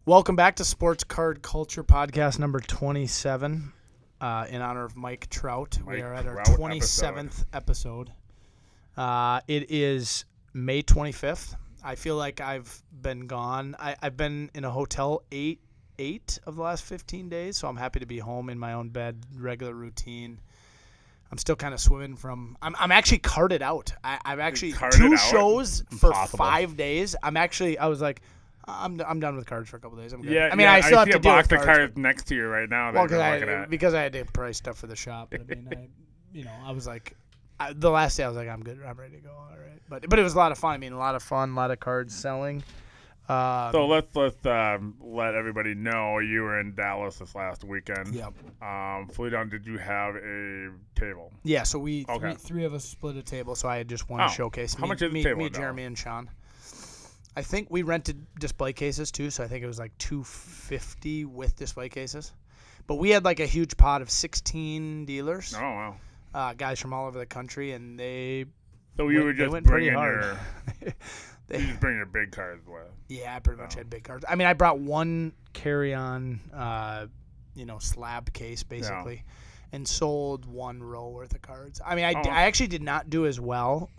Welcome back to Sports Card Culture Podcast number 27. In honor of Mike Trout. We are at our 27th episode. It is May 25th. I feel like I've been gone. I've been in a hotel eight of the last 15 days, so I'm happy to be home in my own bed, regular routine. I'm still kind of swimming from – I'm actually carded out. I've actually – two shows for 5 days. I was like – I'm done with cards for a couple of days. I'm good. Yeah, I still have to deal with cards. Cards next to you right now. Well, because I had to price stuff for the shop. But I was like, the last day I was like, I'm good. I'm ready to go. All right. But it was a lot of fun. I mean, a lot of fun, a lot of cards selling. So let's let everybody know you were in Dallas this last weekend. Yep. Flew down. Did you have a table? Yeah. So three of us split a table. So I had just one showcase. How much is the table? Me, Jeremy, and Sean. I think we rented display cases too, so I think it was like $250 with display cases. But we had like a huge pot of 16 dealers. Oh wow! Guys from all over the country, and they. So you were just went pretty hard. you just bring your big cards with. Yeah, I pretty much had big cards. I mean, I brought one carry-on, slab case basically, and sold one row worth of cards. I mean, I actually did not do as well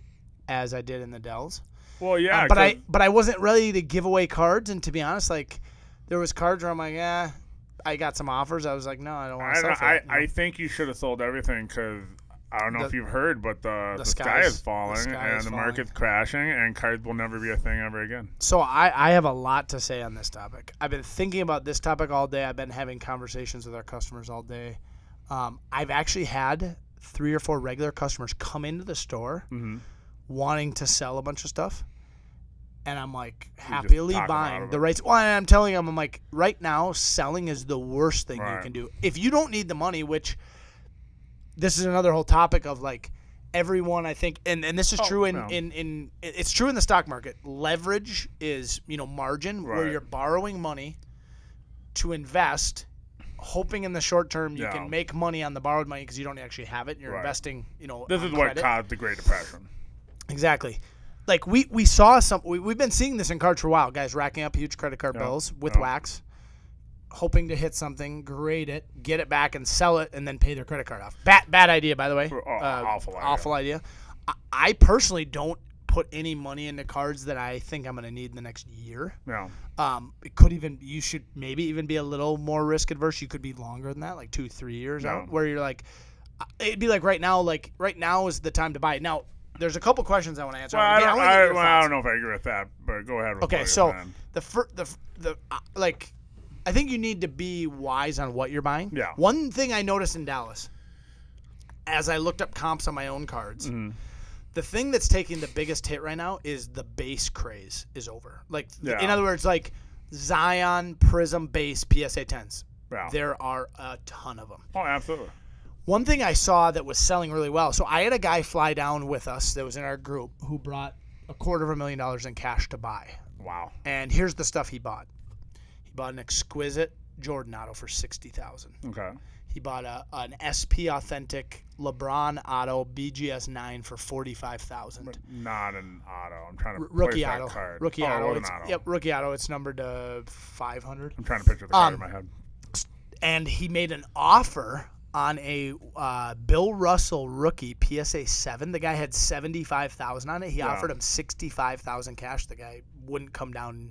as I did in the Dells. Well, yeah, but I wasn't ready to give away cards, and to be honest, like there was cards where I'm like, I got some offers. I was like, no, I don't want to sell for that. I think you should have sold everything because I don't know if you've heard, but the sky is falling and the market's crashing, and cards will never be a thing ever again. So I have a lot to say on this topic. I've been thinking about this topic all day. I've been having conversations with our customers all day. I've actually had 3 or 4 regular customers come into the store wanting to sell a bunch of stuff. And I'm like happily buying the rights. Well, I'm telling them, I'm like, right now, selling is the worst thing you can do. If you don't need the money, which this is another whole topic of like everyone, I think, and this is true in it's true in the stock market. Leverage is margin where you're borrowing money to invest, hoping in the short term you can make money on the borrowed money because you don't actually have it. You're investing. This is what caused the Great Depression. Exactly. Like we saw we've been seeing this in cards for a while. Guys racking up huge credit card bills with wax, hoping to hit something, grade it, get it back, and sell it, and then pay their credit card off. Bad idea, by the way. Awful idea. I personally don't put any money into cards that I think I'm going to need in the next year. Yeah. You should maybe even be a little more risk adverse. You could be longer than that, like 2-3 years out, where you're like, it'd be like right now. Like right now is the time to buy it. Now. There's a couple questions I want to answer. Well, I don't know if I agree with that, but go ahead. Okay, so I think you need to be wise on what you're buying. Yeah. One thing I noticed in Dallas, as I looked up comps on my own cards, the thing that's taking the biggest hit right now is the base craze is over. Like, in other words, like Zion Prism base PSA 10s. Yeah. There are a ton of them. Oh, absolutely. One thing I saw that was selling really well, so I had a guy fly down with us that was in our group who brought $250,000 in cash to buy. Wow. And here's the stuff he bought. He bought an exquisite Jordan auto for $60,000. Okay. He bought an SP Authentic LeBron auto BGS 9 for $45,000. But not an auto. I'm trying to rookie place auto. that card. Rookie auto. An auto. Yep, rookie auto. It's numbered to 500. I'm trying to picture the card in my head. And he made an offer on a Bill Russell rookie PSA 7. The guy had $75,000 on it. He offered him $65,000 cash. The guy wouldn't come down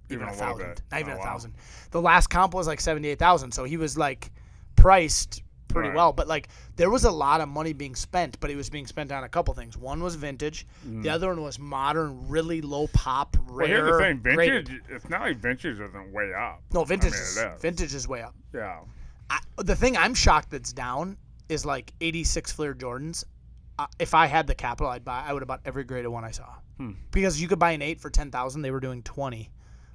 even $1,000. Not even $1,000. The last comp was like $78,000. So he was like priced pretty well. But like there was a lot of money being spent, but it was being spent on a couple things. One was vintage. The other one was modern, really low pop, rare. Well, here's the thing. Vintage. Graded. It's not like vintage isn't way up. No, vintage is way up. Yeah. The thing I'm shocked that's down is like 86 Fleer Jordans. If I had the capital, I would have bought every graded one I saw. Because you could buy an 8 for $10,000. They were doing 20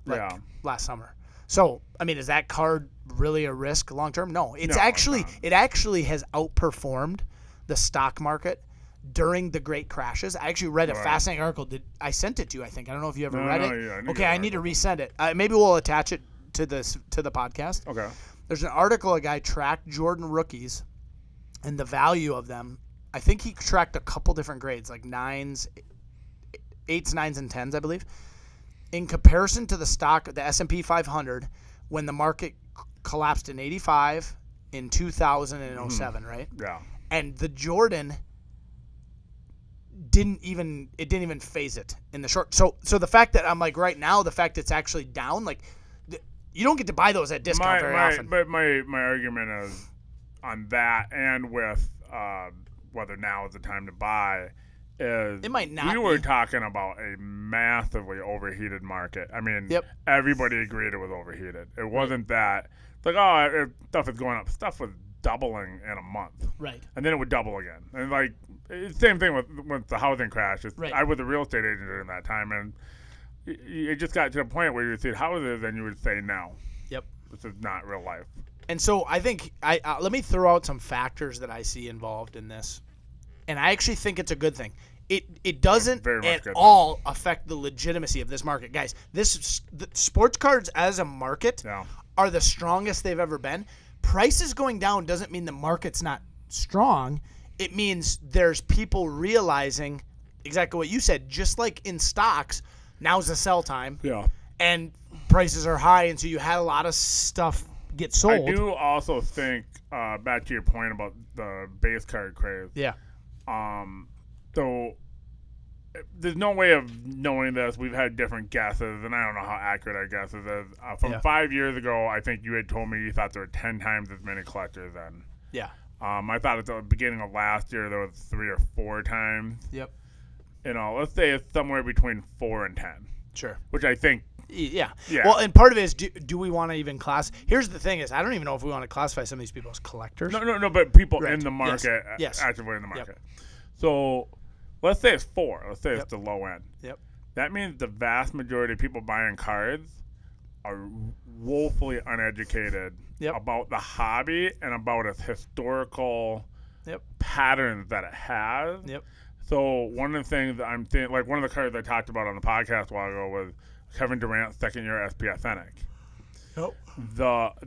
last summer. So, I mean, is that card really a risk long term? No. It actually has outperformed the stock market during the great crashes. I actually read a fascinating article. I sent it to you, I think. I don't know if you ever read it. Yeah, okay, I need to resend it. Maybe we'll attach it to the podcast. Okay. There's an article, a guy tracked Jordan rookies and the value of them. I think he tracked a couple different grades, like 9s, 8s, 9s, and 10s, I believe. in comparison to the stock, the S&P 500, when the market collapsed in 85, in 2000, and 07, right? Yeah. And the Jordan didn't even phase it in the short. So the fact that I'm like right now, the fact it's actually down, like you don't get to buy those at discount very often. But my argument is on that, and with whether now is the time to buy, is it might not. We were talking about a massively overheated market. I mean, everybody agreed it was overheated. It wasn't that like, oh, stuff is going up. Stuff was doubling in a month. Right. And then it would double again. And like, same thing with the housing crash. Right. I was a real estate agent during that time, and it just got to the point where you would see houses and you would say, no. Yep. This is not real life. And so I think let me throw out some factors that I see involved in this. And I actually think it's a good thing. It doesn't at all affect the legitimacy of this market. Guys, the sports cards as a market are the strongest they've ever been. Prices going down doesn't mean the market's not strong. It means there's people realizing exactly what you said. Just like in stocks, now's the sell time. Yeah. And prices are high, and so you had a lot of stuff get sold. I do also think, back to your point about the base card craze. Yeah. So there's no way of knowing this. We've had different guesses, and I don't know how accurate our guesses is. From 5 years ago, I think you had told me you thought there were 10 times as many collectors then. Yeah. I thought at the beginning of last year there was 3 or 4 times. Yep. Let's say it's somewhere between 4 and 10. Sure. Which I think. Yeah. Well, and part of it is, do we want to even class? Here's the thing: is I don't even know if we want to classify some of these people as collectors. No, but people in the market, actively in the market. Yep. So, let's say it's 4. Let's say it's the low end. Yep. That means the vast majority of people buying cards are woefully uneducated about the hobby and about its historical patterns that it has. Yep. So one of the things that I'm thinking, like one of the cards I talked about on the podcast a while ago was Kevin Durant's second-year SP Authentic. Yep.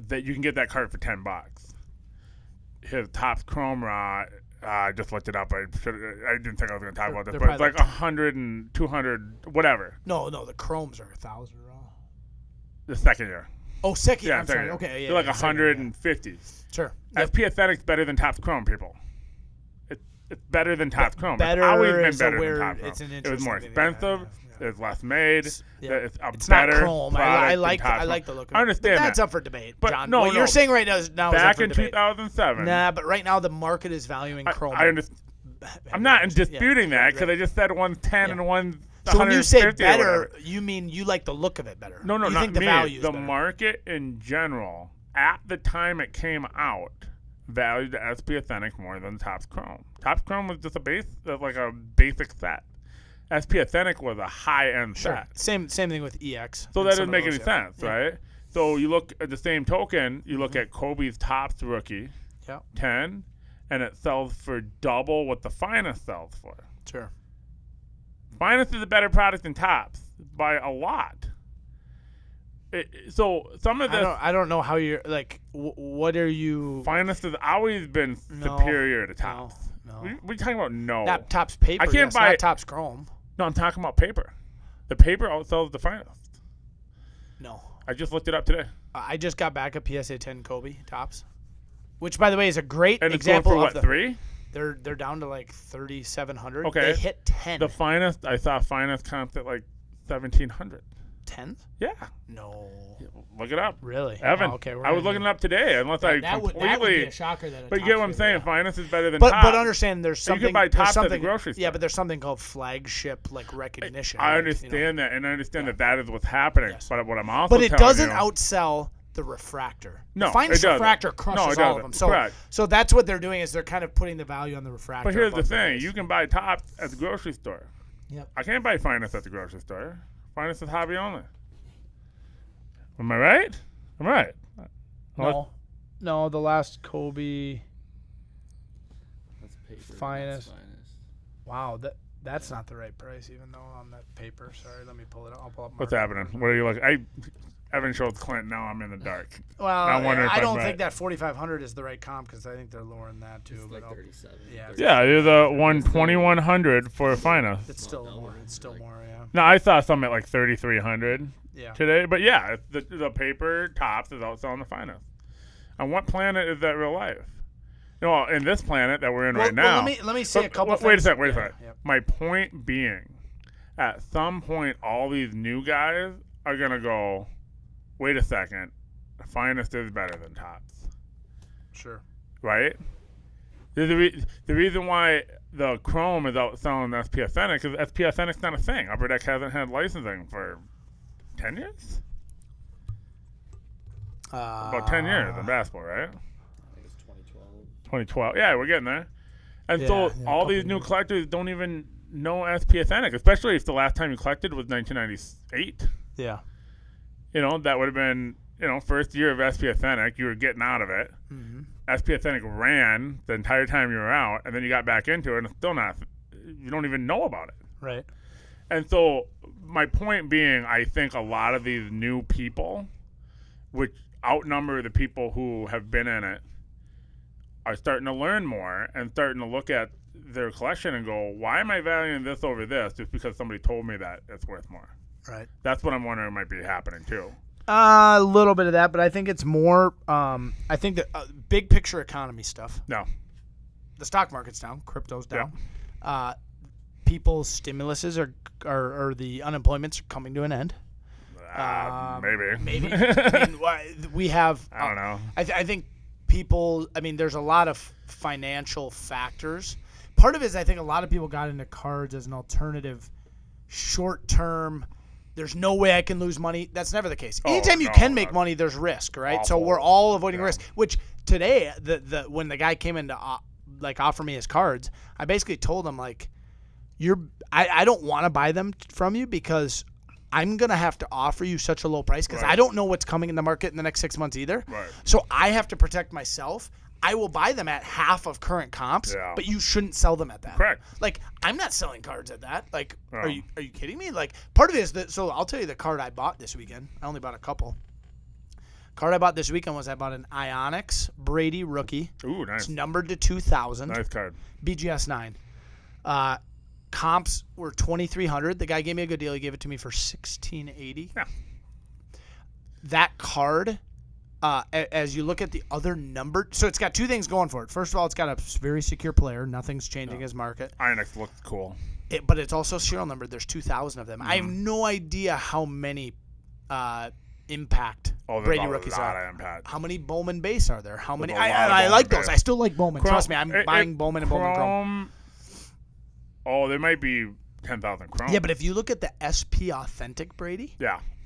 That you can get that card for $10. His Topps Chrome Raw, I just looked it up. I didn't think I was going to talk about this, but it's like 100 and 200, whatever. No, the Chromes are 1,000 raw. The second year. Oh, second year. Yeah, I'm sorry. Okay, they're like 150. Sure. SP Authentic's better than Topps Chrome, people. It's better than Topps Chrome. Better, it's always been better than Topps Chrome. It's an it was more interesting expensive. Yeah. It's less made. Yeah. It's it's better not Chrome. I like the look of it. I understand but that's that. up for debate, but John. No, what you're saying right now is back up for in debate. 2007. Nah, but right now the market is valuing Chrome. I understand. I'm not disputing that because I just said one's 10 and one's. So when you say better, you mean you like the look of it better? No, you not think the me. value is the better. market in general, at the time it came out, valued the SP Authentic more than Topps Chrome. Topps Chrome was just a basic set. SP Authentic was a high-end set. Same thing with EX. So that doesn't make any sense, right? So you look at the same token, you look at Kobe's Topps rookie, 10, and it sells for double what the Finest sells for. Sure. Finest is a better product than Topps by a lot. So some of this, I don't know how you're like. What are you? Finest has always been superior to Topps. No. We're talking about Not Topps paper. I can't buy not Topps Chrome. No, I'm talking about paper. The paper outsells the Finest. No. I just looked it up today. I just got back a PSA 10 Kobe Topps, which by the way is a great and example it's going for, of 3? They're down to like 3,700. Okay. They hit 10. The Finest, I saw Finest comps at like 1,700. 10th? Yeah. No. Look it up. Really? Evan. Oh, okay. I was looking it up today, unless I completely. That would be a shocker that. But you get what I'm saying? Finest is better than Topps. But understand, there's something. You can buy Topps at the grocery store. Yeah, but there's something called flagship like recognition. I understand that, and I understand that is what's happening. Yes. But what I'm also telling you. But it doesn't outsell the refractor. No, the Finest refractor crushes all of them. So that's what they're doing is they're kind of putting the value on the refractor. But here's the thing: you can buy Topps at the grocery store. Yep. I can't buy Finest at the grocery store. Finest is hobby only. Am I right? I'm right. No, the last Kobe. That's paper. Finest. Wow, that's not the right price, even though on that paper. Sorry, let me pull it up. I'll pull up. What's happening? What are you looking? Evan shows Clint. Now I'm in the dark. Well, I'm wondering if I I'm don't right. think that 4,500 is the right comp because I think they're lowering that too. It's but like 37. Yeah. Yeah, there's a 2,100 for a finest. It's still Double. more. It's still Like- more. Yeah. No, I saw some at like 3,300 Yeah. today. But yeah, the paper tops is outselling the finest. On what planet is that real life? No, in this planet that we're in right now. Let me say a couple. Wait a things. second. Yeah, yeah. My point being, at some point, all these new guys are gonna go. Wait a second, the finest is better than tops, Sure. right? The reason why the Chrome is outselling the SP Authentic is SP Authentic's not a thing. Upper Deck hasn't had licensing for 10 years. About 10 years in basketball, right? I think it's 2012. 2012. Yeah, we're getting there. And Yeah, so yeah, all couple these new years. collectors don't even know SP Authentic, especially if the last time you collected was 1998. Yeah. You know, that would have been, first year of SP Authentic. You were getting out of it. Mm-hmm. SP Authentic ran the entire time you were out, and then you got back into it, and it's still not. You don't even know about it. Right. And so my point being, I think a lot of these new people, which outnumber the people who have been in it, are starting to learn more and starting to look at their collection and go, why am I valuing this over this just because somebody told me that it's worth more? Right. That's what I'm wondering might be happening too. A little bit of that, but I think it's more. I think that big picture economy stuff. No. The stock market's down. Crypto's down. People's stimuluses are the unemployment's coming to an end. Maybe. Maybe. I mean, we have. I don't know. I think people. I mean, there's a lot of financial factors. Part of it is I think a lot of people got into cards as an alternative, short term. There's no way I can lose money. That's never the case. Anytime you can make money, there's risk, right? So we're all avoiding risk. Which today, when the guy came in to offer me his cards, I basically told him like, I don't want to buy them from you because I'm gonna have to offer you such a low price because I don't know what's coming in the market in the next 6 months either. Right. So I have to protect myself. I will buy them at half of current comps, but you shouldn't sell them at that. Correct. Like, I'm not selling cards at that. Like, Oh. are you kidding me? Like, part of it is that. So I'll tell you the card I bought this weekend. I only bought a couple. Card I bought this weekend was I bought an Ionix Brady rookie. Ooh, nice. It's numbered to 2,000. Nice card. BGS 9. Comps were 2,300. The guy gave me a good deal. He gave it to me for 1,680. Yeah. That card. As you look at the other numbered, so it's got two things going for it. First of all, it's got a very secure player. Nothing's changing his market. Ionix looks cool. But it's also serial numbered. There's 2,000 of them. I have no idea how many Impact Brady rookies are. How many Bowman base are there? How many? I like those. I still like Bowman. Trust me, I'm buying Bowman and Bowman Chrome. Oh, there might be 10,000 Chrome. Yeah, but if you look at the SP Authentic Brady,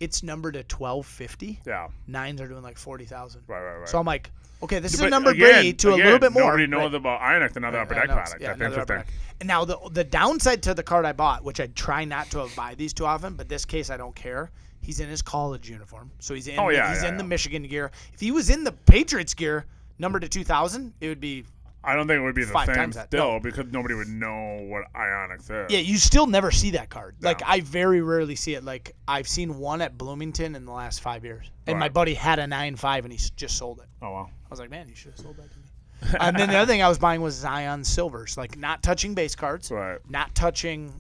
it's numbered at 1,250. Yeah. Nines are doing like 40,000. Right. So I'm like, okay, this is a But numbered again, Brady to a little bit more. Nobody knows about Ionix, another upper deck product. Yeah, That's another upper interesting. deck. And now the downside to the card I bought, which I try not to buy these too often, but this case I don't care. He's in his college uniform, so he's in. The Michigan gear. If he was in the Patriots gear, numbered to 2,000, it would be. I don't think it would be the 5 same times that. still No. because nobody would know what Ionix is. Yeah, you still never see that card. No. Like I very rarely see it. Like I've seen one at Bloomington in the last 5 years, and my buddy had a 9.5 and he just sold it. Oh wow. I was like, man, you should have sold that to me. And then the other thing I was buying was Zion Silvers, like not touching base cards, Right. not touching,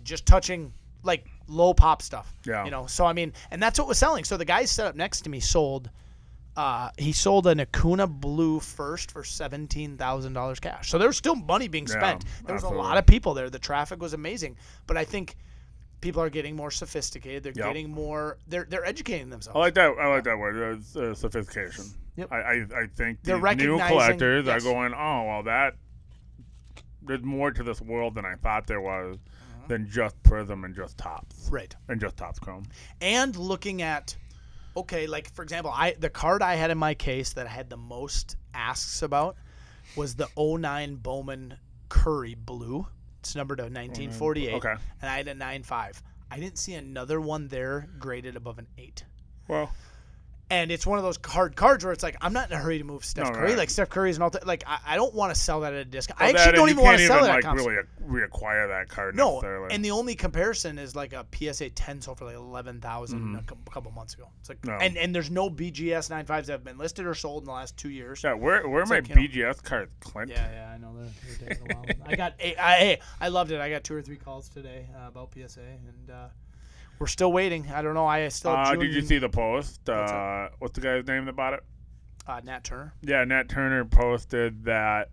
just touching like low pop stuff. Yeah. You know, so I mean, and that's what was selling. So the guy set up next to me sold. He sold an Acuna Blue first for $17,000 cash. So there was still money being spent. There was a lot of people there. The traffic was amazing. But I think people are getting more sophisticated. They're getting more. They're educating themselves. I like that word. Sophistication. Yep. I think They're these new recognizing- collectors yes. are going, oh well, there's more to this world than I thought there was, than just Prism and just Tops. Right. And just Tops Chrome. And looking at, okay, like for example, the card I had in my case that I had the most asks about was the 09 Bowman Curry Blue. It's numbered to 1948. Okay. And I had a 9.5. I didn't see another one there graded above an 8. Well. And it's one of those hard cards where it's like, I'm not in a hurry to move Steph Curry. right. Like, Steph Curry is an like, I don't want to sell that at a discount. Well, I actually don't even want to sell it at like console. really reacquire that card No, necessarily. and the only comparison is like a PSA 10 sold for like 11,000 a couple months ago. It's like, and there's no BGS 95s that have been listed or sold in the last 2 years. Yeah, where are my like, BGS cards, Clint? Yeah, I know they're taking a while. I loved it. I got 2 or 3 calls today about PSA, and we're still waiting. I don't know. I still. Did you see the post? What's What's the guy's name that bought it? Nat Turner. Yeah, Nat Turner posted that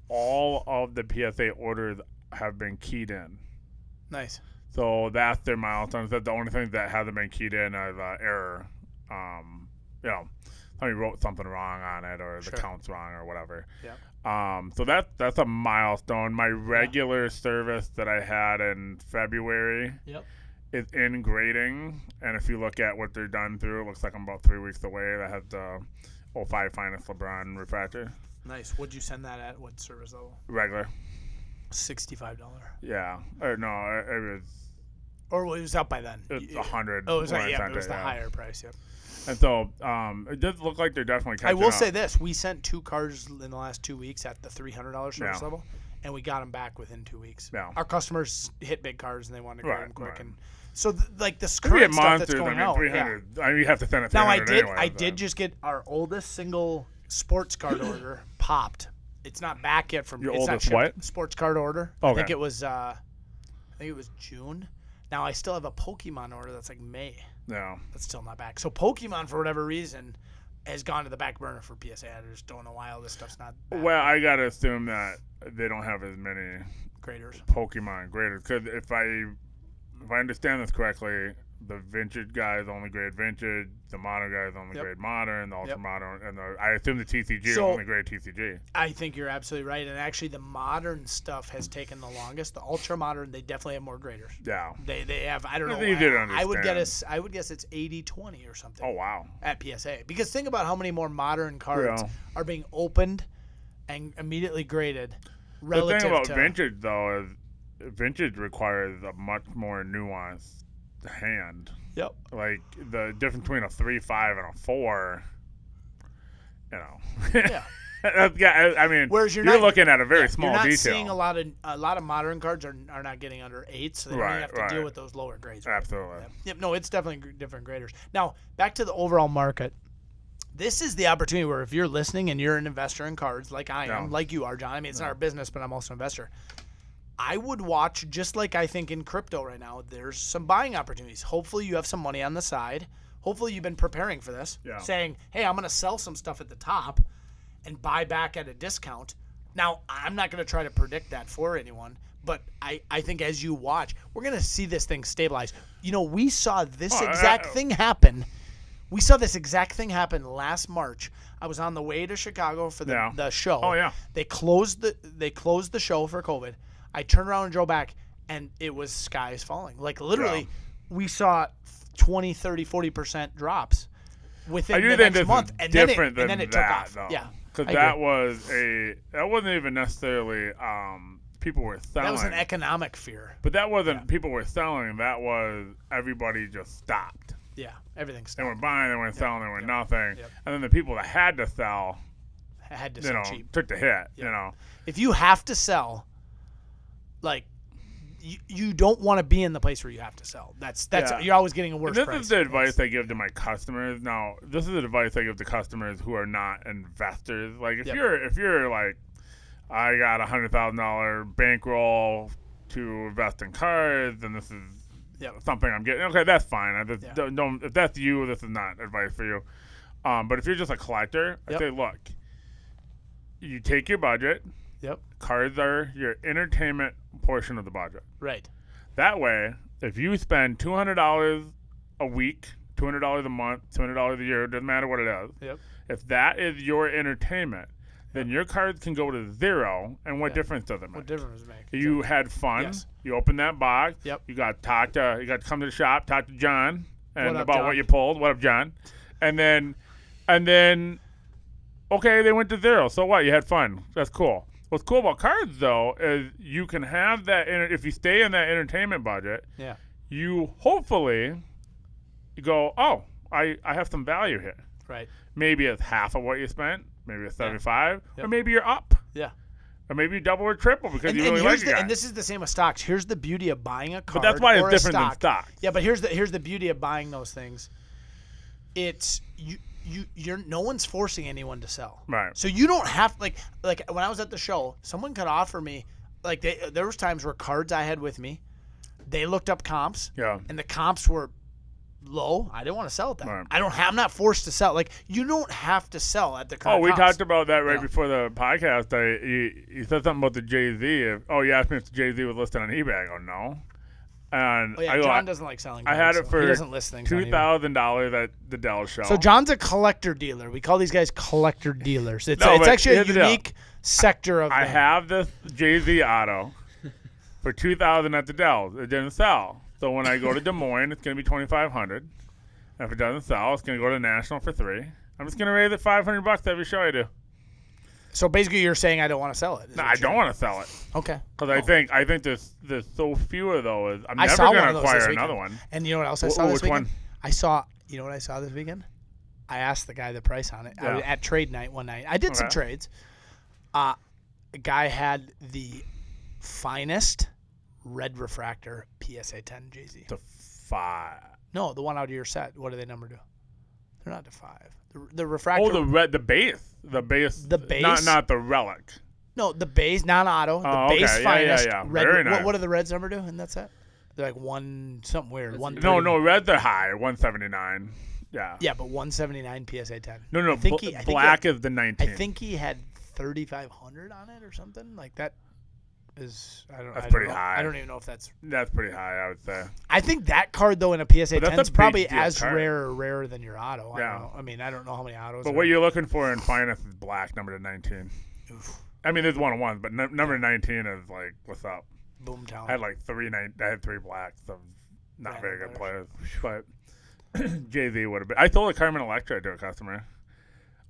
all of the PSA orders have been keyed in. Nice. So that's their milestone. That's the only thing that hasn't been keyed in is error. Somebody wrote something wrong on it, or the count's wrong, or whatever. Yeah. So that's a milestone. My regular service that I had in February. Yep. Is in grading, and if you look at what they're done through, it looks like I'm about 3 weeks away. That has the 05 Finest LeBron refractor. Nice. What'd you send that at? What service level? Regular. $65. Yeah. Or no, it was. Or it was up by then. It's 100. Oh, it was when like, I yeah, sent it was the yeah. higher price. Yep. And so it does look like they're definitely catching I will up. say this: we sent 2 cards in the last 2 weeks at the $300 service level, and we got them back within 2 weeks. Yeah. Our customers hit big cards and they wanted to grade them quick, right. and so like this Could be current at stuff Monsters. that's going out. 300. Yeah. I mean, you have to send it. Now I 300 did just get our oldest single sports card order popped. It's not back yet from your it's oldest not shipped. what? Sports card order. Okay. I think it was June. Now I still have a Pokemon order that's like May. Yeah. That's still not back. So Pokemon, for whatever reason, has gone to the back burner for PSA. I just don't know why all this stuff's not back. Well, I gotta assume that they don't have as many Graders. Pokemon graders. Because if I understand this correctly, the vintage guys only grade vintage, the modern guys only grade modern, the ultra modern, and I assume the TCG only grade TCG. I think you're absolutely right. And actually, the modern stuff has taken the longest. The ultra modern, they definitely have more graders. Yeah. They have, I don't know. It's easier to I would understand. guess it's 80-20 or something. Oh, wow. At PSA. Because think about how many more modern cards are being opened and immediately graded relative The thing about to vintage, though, is vintage requires a much more nuanced hand. Yep. Like, the difference between a 3-5 and a 4, you know. Yeah. I mean, Whereas you're looking at a very small you're not detail. seeing a lot of modern cards are not getting under 8, so they don't even have to deal with those lower grades. Right? Absolutely. Yep. No, it's definitely different graders. Now, back to the overall market. This is the opportunity where if you're listening and you're an investor in cards like I am, like you are, John. I mean, it's not our business, but I'm also an investor. I would watch, just like I think in crypto right now, there's some buying opportunities. Hopefully you have some money on the side. Hopefully you've been preparing for this, saying, hey, I'm going to sell some stuff at the top and buy back at a discount. Now, I'm not going to try to predict that for anyone, but I think as you watch, we're going to see this thing stabilize. You know, we saw this exact thing happen. We saw this exact thing happen last March. I was on the way to Chicago for the show. Oh, yeah. They closed the show for COVID. I turned around and drove back, and it was skies falling. Like, literally, we saw 20, 30, 40% drops within the next month. And then it took off. Though. Yeah. Because that wasn't even necessarily people were selling. That was an economic fear. But that wasn't people were selling. That was everybody just stopped. Yeah, everything stopped. They weren't buying, they weren't selling, they weren't nothing. Yep. And then the people that had to sell, cheap. took the hit, you know. If you have to sell, like, you don't want to be in the place where you have to sell. That's you're always getting a worse price. This is the advice I give to my customers. Now, this is the advice I give to customers who are not investors. Like, if you're like, I got $100,000 bankroll to invest in cards, and this is something I'm getting. Okay, that's fine. Don't, if that's you, this is not advice for you. But if you're just a collector, I say, look, you take your budget. Yep. Cards are your entertainment portion of the budget. Right. That way, if you spend $200 a week, $200 a month, $200 a year, doesn't matter what it is. Yep. If that is your entertainment, then your cards can go to zero. And what difference does it make? What difference does it make? You had fun. Yes. You opened that box. Yep. You got to come to the shop, talk to John, and What up, about John? what you pulled. What up, John? And then, okay, they went to zero. So what? You had fun. That's cool. What's cool about cards, though, is you can have that. If you stay in that entertainment budget, you hopefully you go, oh, I have some value here. Right. Maybe it's half of what you spent. Maybe it's 75, Yep. or maybe you're up. Yeah. Or maybe you double or triple because you really like the guy. And this is the same with stocks. Here's the beauty of buying a card. But that's why it's or a different than stock. stocks. Yeah, but here's the beauty of buying those things. It's you're no one's forcing anyone to sell. Right. So you don't have like when I was at the show, someone could offer me like there was times where cards I had with me, they looked up comps. Yeah. And the comps were low. I didn't want to sell at that. Right. I'm not forced to sell. Like you don't have to sell at the current we comps. talked about that right before the podcast. You said something about the Jay-Z. You asked me if the Jay-Z was listed on eBay. I go, no. And John doesn't like selling cards. I had it so for he doesn't list things on eBay. $2,000 at the Dell show. So John's a collector dealer. We call these guys collector dealers. It's No, but actually a here's the deal. unique sector of I them. have this Jay-Z auto for $2,000 at the Dell. It didn't sell. So when I go to Des Moines, it's going to be $2,500. And if it doesn't sell, it's going to go to National for $3. I'm just going to raise it $500 every show I do. So basically, you're saying I don't want to sell it. No, I don't want to sell it. Okay. Because I think there's so few of those. I'm I never saw going one to of those this acquire weekend. another one. And you know what else I saw this Which weekend? one? You know what I saw this weekend? I asked the guy the price on it. I was Yeah. at trade night one night. I did some Okay. trades. A guy had the finest red refractor PSA 10 Jay-Z. The 5. No, the one out of your set. What do they number to? They're not to 5. The refractor. Oh, the base. The base? Not the relic. No, the base, non-auto. The Oh, base okay. finest. Yeah. Red, Very nice. What do the reds number do in that set? They're like something weird. No, reds are high. 179. Yeah. Yeah, but 179 PSA 10. No. I think Black is the 19. I think he had 3,500 on it or something like that. That's pretty high. I don't even know if that's. That's pretty high, I would say. I think that card though in a PSA But that's 10 is a probably big deal as card. rare or rarer than your auto. Yeah. I don't know how many autos. But what you're looking for in finest is black, number 19. Oof. I mean, there's one-on-ones, but number 19 is like, what's up? Boomtown. I had like I had 3 blacks, so not Random very good players. players. But Jay-Z would have been. I sold a Carmen Electra to a customer.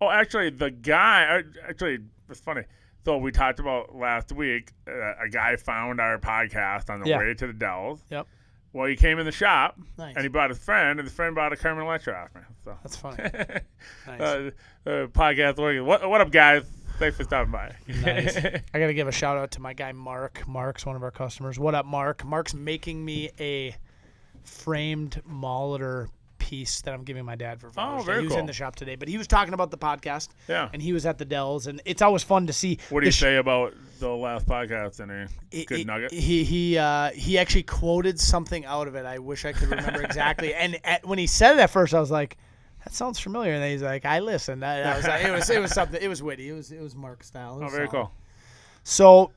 Oh, actually, the guy. It's funny. So we talked about last week. A guy found our podcast on the way to the Dells. Yep. Well, he came in the shop, Nice. and he brought his friend, and his friend bought a Carmen Electra off me. So. That's funny. Nice. Podcast working. What up, guys? Thanks for stopping by. Nice. I got to give a shout out to my guy Mark. Mark's one of our customers. What up, Mark? Mark's making me a framed Molitor piece that I'm giving my dad for Father's Day. very He was cool. in the shop today, but he was talking about the podcast. Yeah. And he was at the Dells, and it's always fun to see. What do you say about the last podcast? Any good nugget? He actually quoted something out of it. I wish I could remember exactly. And when he said it at first, I was like, "That sounds familiar." And then he's like, "I listened." I was like, "It was something. It was witty. It was Mark style." Very cool. So,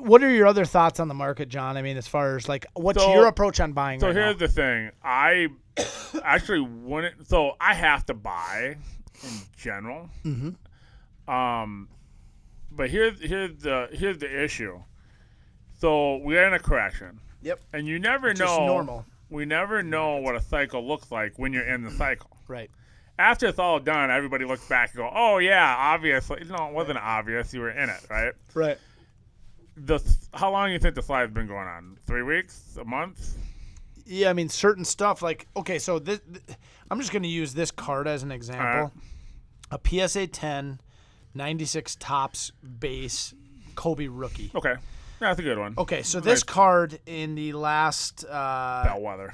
what are your other thoughts on the market, John? I mean, as far as like, what's your approach on buying? So right here's now? the thing. I actually wouldn't. So I have to buy in general. Mm-hmm. But here's the issue. So we're in a correction. Yep. And you never Which know. is normal. We never know what a cycle looks like when you're in the cycle. Right. After it's all done, everybody looks back and go, "Oh yeah, obviously." No, it wasn't obvious. You were in it, right? Right. How long do you think the slide's been going on? 3 weeks? A month? Yeah, I mean, certain stuff like so this I'm just going to use this card as an example. A PSA 10, 96 tops base Kobe rookie. Okay. Yeah, that's a good one. Okay, so this card in the last Bellwether.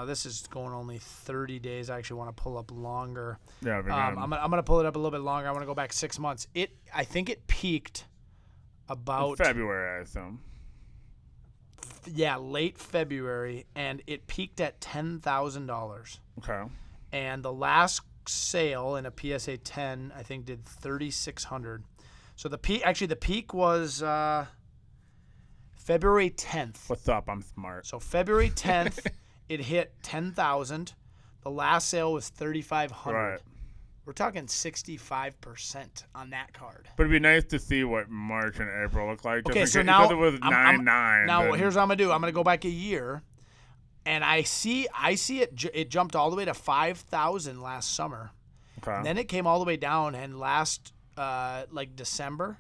this is going only 30 days. I actually want to pull up longer. Yeah, I'm gonna pull it up a little bit longer. I want to go back 6 months. I think it peaked about February, I assume. late February, and it peaked at $10,000. Okay. And the last sale in a PSA 10, I think, did $3,600. So the peak was February 10th. What's up? I'm smart. So February 10th, it hit 10,000. The last sale was 3,500. Right. We're talking 65% on that card. But it'd be nice to see what March and April look like. Okay, just so in now case it was 9.9. Now then- here's what I'm gonna do. I'm gonna go back a year, and I see it. It jumped all the way to 5,000 last summer. Okay. And then it came all the way down, and last December,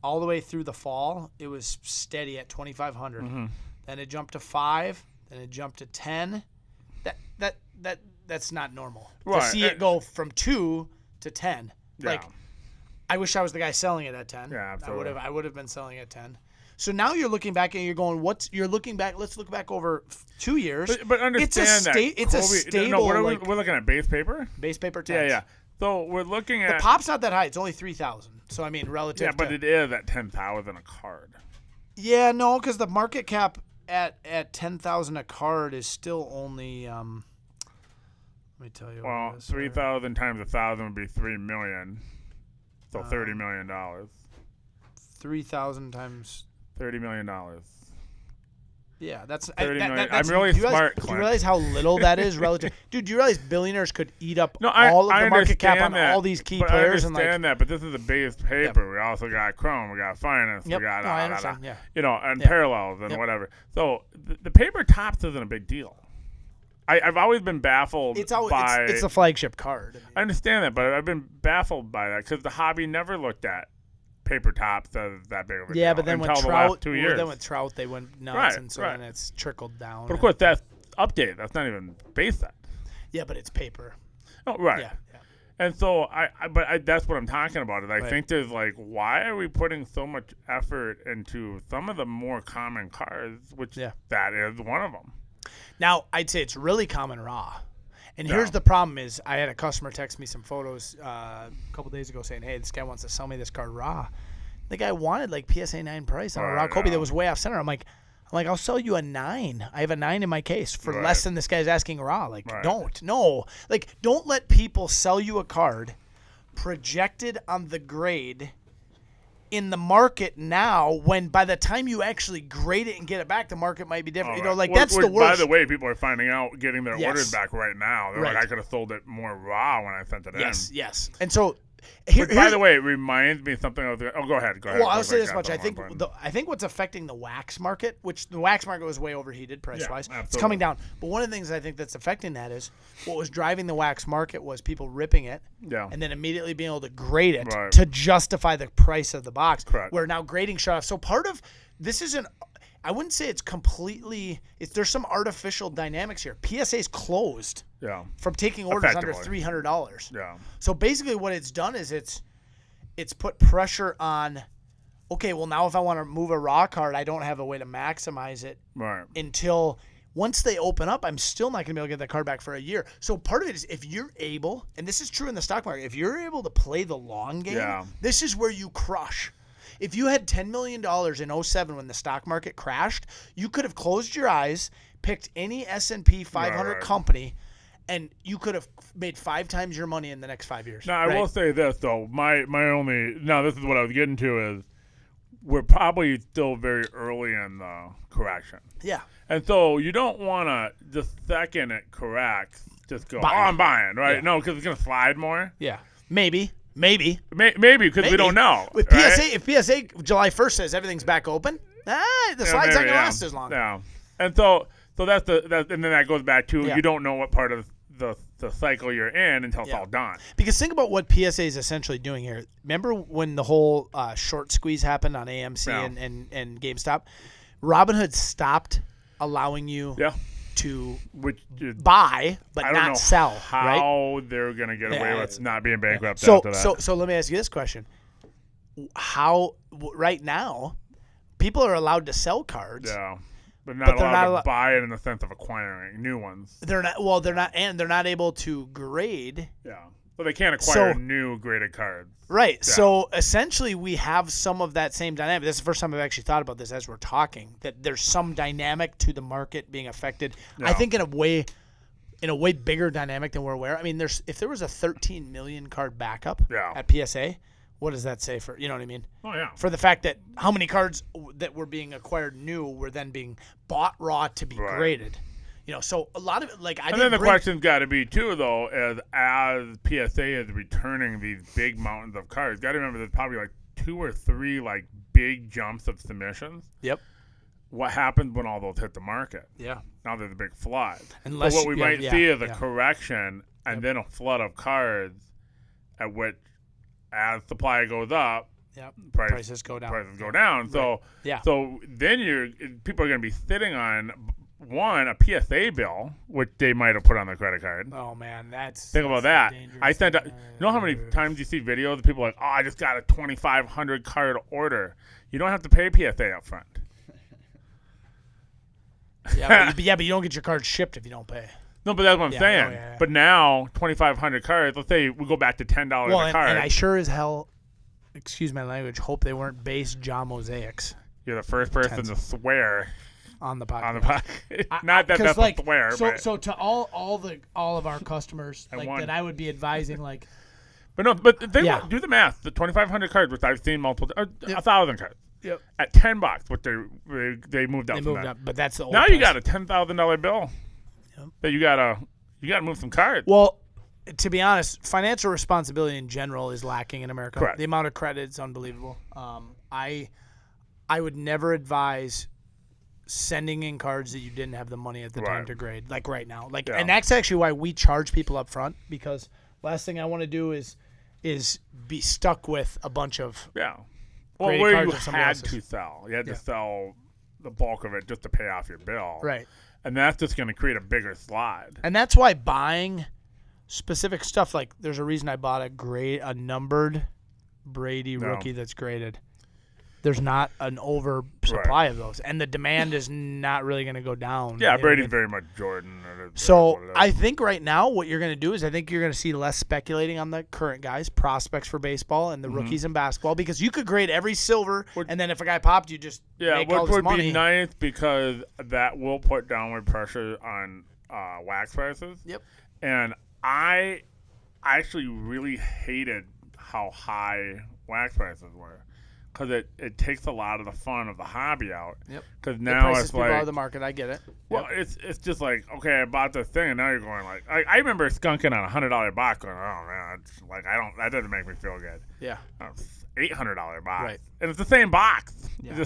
all the way through the fall, it was steady at 2,500. Mm-hmm. Then it jumped to 5. Then it jumped to 10. that's not normal. Right. To see it go from 2 to 10. Yeah. Like, I wish I was the guy selling it at 10. Yeah, absolutely. I would have been selling at 10. So now you're looking back and you're going, you're looking back. Let's look back over 2 years. But understand it's a stable. No, what are we're looking at base paper. Base paper 10. Yeah. So we're looking at the pop's not that high. It's only 3,000. So I mean, relative. Yeah, but it is at 10,000 a card. Yeah, no, because the market cap at 10,000 a card is still only. Let me tell you. Well, 3,000 times 1,000 would be 3 million. So $30 million. 3,000 times. $30 million. Yeah, that's. $30 million. That's I'm really smart. Do you realize how little that is relative? Dude, do you realize billionaires could eat up I all of the market cap on that, all these key but players? I understand that, but this is a base paper. We also got Chrome, we got finance, Yep. we got I understand. Yeah. and parallels and whatever. So the paper tops isn't a big deal. I've always been baffled It's the flagship card. I understand that, but I've been baffled by that because the hobby never looked at paper tops as that big of a deal. Yeah, but then with until the Trout, last 2 years. then with Trout, they went nuts, Right, and so right. then it's trickled down. But of course, that's updated. That's not even base set. Yeah, but it's paper. Oh, right. Yeah. And so that's what I'm talking about. Is I Right. think there's like, why are we putting so much effort into some of the more common cards, which that is one of them. Now, I'd say it's really common raw. And here's the problem is I had a customer text me some photos a couple days ago saying, hey, this guy wants to sell me this card raw. The guy wanted like PSA 9 price on a raw Kobe that was way off center. I'm like, I'll sell you a 9. I have a 9 in my case for less than this guy's asking raw. Like, don't let people sell you a card projected on the grade in the market now when by the time you actually grade it and get it back, the market might be different. That's the worst. By the way, people are finding out, getting their orders back right now. They're like, I could have sold it more raw when I sent it in. Yes. And so, by the way, it reminds me of something. Go ahead. Well, I'll say this much. I think what's affecting the wax market, which the wax market was way overheated price-wise. It's coming down. But one of the things I think that's affecting that is what was driving the wax market was people ripping it and then immediately being able to grade it to justify the price of the box. Correct. Where now grading shut off. So part of this isn't – I wouldn't say it's completely – there's some artificial dynamics here. PSA's closed from taking orders under $300. Yeah. So basically what it's done is it's put pressure on, okay, well now if I want to move a raw card, I don't have a way to maximize it until once they open up, I'm still not going to be able to get that card back for a year. So part of it is if you're able, and this is true in the stock market, if you're able to play the long game, this is where you crush. If you had $10 million in 2007 when the stock market crashed, you could have closed your eyes, picked any S&P 500 company, and you could have made 5 times your money in the next 5 years. Now, I will say this, though. This is what I was getting to is we're probably still very early in the correction. Yeah. And so you don't want to, the second it corrects, just go, I'm buying, right? Yeah. No, because it's going to slide more. Yeah. Maybe, because we don't know. With PSA, if PSA July 1st says everything's back open, the slide's not going to last as long. Yeah. And so that's and then that goes back to you don't know what part of the cycle you're in until it's all done. Because think about what PSA is essentially doing here. Remember when the whole short squeeze happened on AMC and GameStop? Robinhood stopped allowing you to buy but not sell. How they're going to get away with not being bankrupt after that. So let me ask you this question. How right now people are allowed to sell cards. Yeah. But they're not allowed to buy it in the sense of acquiring new ones. They're not able to grade. Yeah. But they can't acquire new graded cards. Right. Yeah. So essentially we have some of that same dynamic. This is the first time I've actually thought about this as we're talking, that there's some dynamic to the market being affected. Yeah. I think in a way bigger dynamic than we're aware. I mean, if there was a 13 million card backup at PSA, what does that say for, you know what I mean? Oh, yeah. For the fact that how many cards that were being acquired new were then being bought raw to be graded. You know, so a lot of it, like, and then the question's got to be, too, though, as PSA is returning these big mountains of cards, got to remember there's probably like 2 or 3, like, big jumps of submissions. Yep. What happens when all those hit the market? Yeah. Now there's a big flood. So what we might see is a correction and then a flood of cards at which, as supply goes up, prices go down. So then people are going to be sitting on. one, a PSA bill, which they might have put on their credit card. Oh man, think about that. I sent out, you know how many times you see videos of people like, oh, I just got a 2,500 card order. You don't have to pay PSA up front. But you don't get your card shipped if you don't pay. No, but that's what I'm saying. Yeah. But now, 2,500 cards, let's say we go back to $10 a card. And I sure as hell, excuse my language, hope they weren't base jaw mosaics. You're the first person to swear on the podcast. Not that that's a swear. So to all of our customers, that I would be advising, like. But do the math. The 2,500 cards, which I've seen multiple, 1,000 cards. Yep. At $10, which they moved up. They moved up, but that's the old now price. You got a $10,000 bill. Yep. That you gotta move some cards. Well, to be honest, financial responsibility in general is lacking in America. Correct. The amount of credit is unbelievable. I would never advise sending in cards that you didn't have the money at the time to grade, like right now. And that's actually why we charge people up front, because last thing I want to do is be stuck with a bunch of Well, where you had to sell. You had to sell the bulk of it just to pay off your bill. Right. And that's just going to create a bigger slide. And that's why buying specific stuff, like there's a reason I bought a numbered Brady rookie that's graded. There's not an oversupply of those, and the demand is not really going to go down. Yeah, Brady's very much Jordan. So I think right now what you're going to do is I think you're going to see less speculating on the current guys, prospects for baseball, and the rookies in basketball, because you could grade every silver, and then if a guy popped, you just make all this money. Which would be nice, because that will put downward pressure on wax prices. Yep. And I actually really hated how high wax prices were. Because it takes a lot of the fun of the hobby out. Yep. Because now it's people out of the market. I get it. Well, it's just like, okay, I bought this thing, and now you're going like I remember skunking on $100 box, going, oh man, it's like that doesn't make me feel good. Yeah. $800 box, right? And it's the same box. Yeah.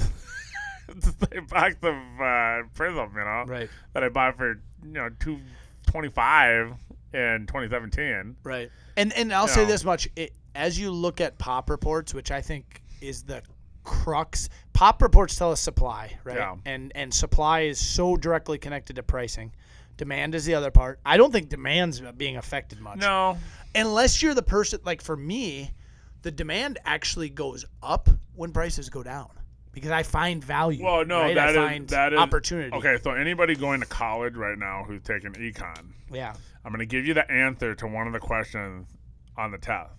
It's the same box of Prism, right? That I bought for $225 in 2017. Right. And I'll say this much: as you look at pop reports, which I think is the crux. Pop reports tell us supply, right? Yeah. And supply is so directly connected to pricing. Demand is the other part. I don't think demand's being affected much. No. Unless you're the person, like for me, the demand actually goes up when prices go down, because I find value. Well, no, right? that is opportunity. Okay, so anybody going to college right now who's taking econ, I'm going to give you the answer to one of the questions on the test.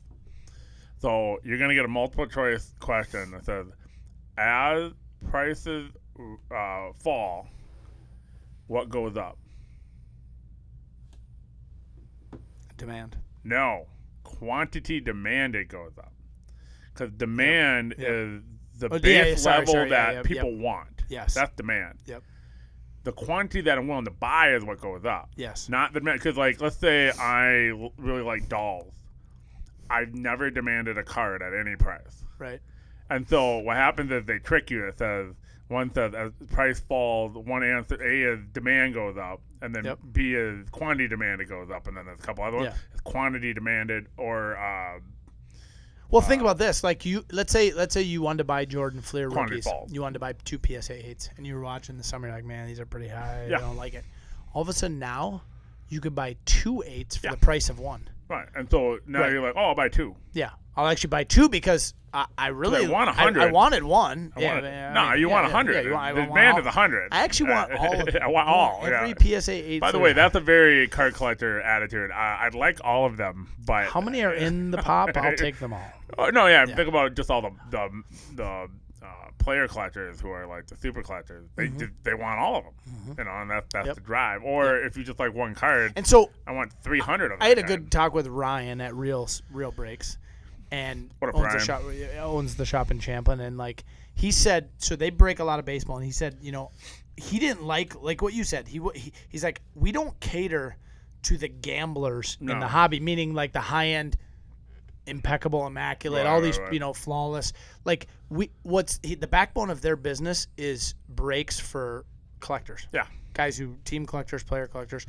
So you're going to get a multiple choice question that says, as prices fall, what goes up? Demand. No. Quantity demanded goes up. Because demand is the base level that people want. Yes. That's demand. Yep. The quantity that I'm willing to buy is what goes up. Yes. Not the demand. Because, like, let's say I really like dolls. I've never demanded a card at any price. Right. And so what happens is they trick you. It says, one says as price falls, one answer, A is demand goes up, and then B is quantity demanded goes up, and then there's a couple other ones. It's quantity demanded or well, think about this. Like let's say you wanted to buy Jordan Fleer rookies. Falls. You wanted to buy 2 PSA 8s, and you were watching the summer, you're like, man, these are pretty high. I don't like it. All of a sudden now, you could buy 2 8s for the price of 1. Right, and so now you're like, oh, I'll buy 2. Yeah, I'll actually buy 2 because I really want 100. I wanted 1. You want 100. The demand is 100. I actually want all of them. I want all. Every PSA 8. By the way, that's a very card collector attitude. I'd like all of them, but how many are in the pop? I'll take them all. Oh, no, yeah. Think about just all the player collectors who are like the super collectors. They want all of them, and that's the drive. Or if you just like one card, and so I want 300 of them. I had a good talk with Ryan at Real Breaks, and owns the shop in Champlin, and like he said, so they break a lot of baseball, and he said, he didn't like what you said. He's like, we don't cater to the gamblers in the hobby, meaning like the high end. Impeccable, immaculate, all these flawless. Like the backbone of their business is breaks for collectors. Yeah, guys who team collectors, player collectors,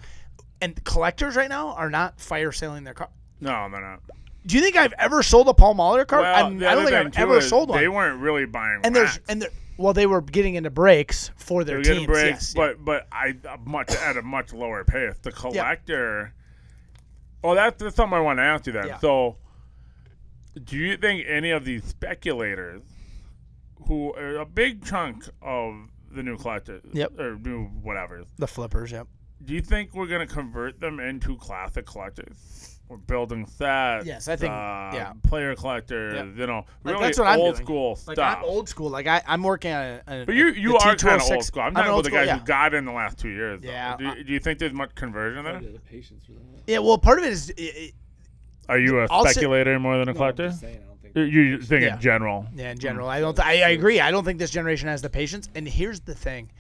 and collectors right now are not fire selling their car. No, they're not. Do you think I've ever sold a Paul Molitor card? Well, I don't think I've ever sold one. They weren't really buying. And Well, they were getting into breaks for They their were teams. getting breaks, Yes, but at a much lower pace. The collector. Well, that's something I want to ask you then. Yeah. So, do you think any of these speculators, who are a big chunk of the new collectors, or new whatever, the flippers, do you think we're going to convert them into classic collectors? We're building sets. Yes, I think, player collectors, really that's what I'm old doing. school Like, stuff. I'm old school. Like, I'm working on a But you are kind of T206. old school. I'm talking about the school, guys who got in the last 2 years. Though. Yeah. Do you think there's much conversion there? The patience for that. Yeah, well, part of it is Are you a speculator more than a collector? I'm just saying, I don't think You think in general? Yeah, in general, I don't. I agree. I don't think this generation has the patience. And here's the thing: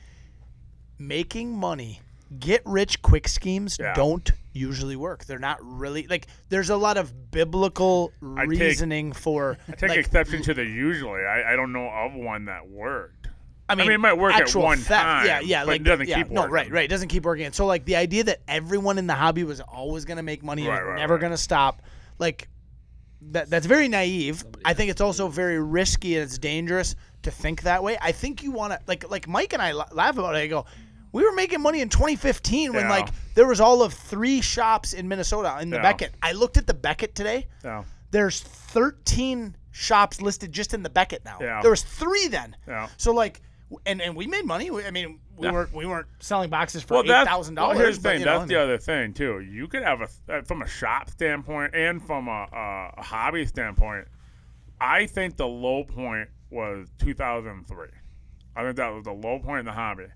making money, get rich quick schemes don't usually work. They're not really like. There's a lot of biblical reasoning for. I take exception to the usually. I don't know of one that worked. I mean, it might work at one time. Yeah, but like it doesn't keep working. No, right. It doesn't keep working. And so, like, the idea that everyone in the hobby was always going to make money and was never going to stop, like, that's very naive. I think it's also very risky and it's dangerous to think that way. I think you want to, like Mike and I laugh about it. I go, we were making money in 2015 when, like, there was all of 3 shops in Minnesota in the Beckett. I looked at the Beckett today. Yeah. There's 13 shops listed just in the Beckett now. Yeah. There was 3 then. Yeah. So, like, and we made money. We weren't selling boxes for $8,000. Well, here's the thing. That's the other thing too. You could have from a shop standpoint and from a hobby standpoint. I think the low point was 2003. I think that was the low point in the hobby.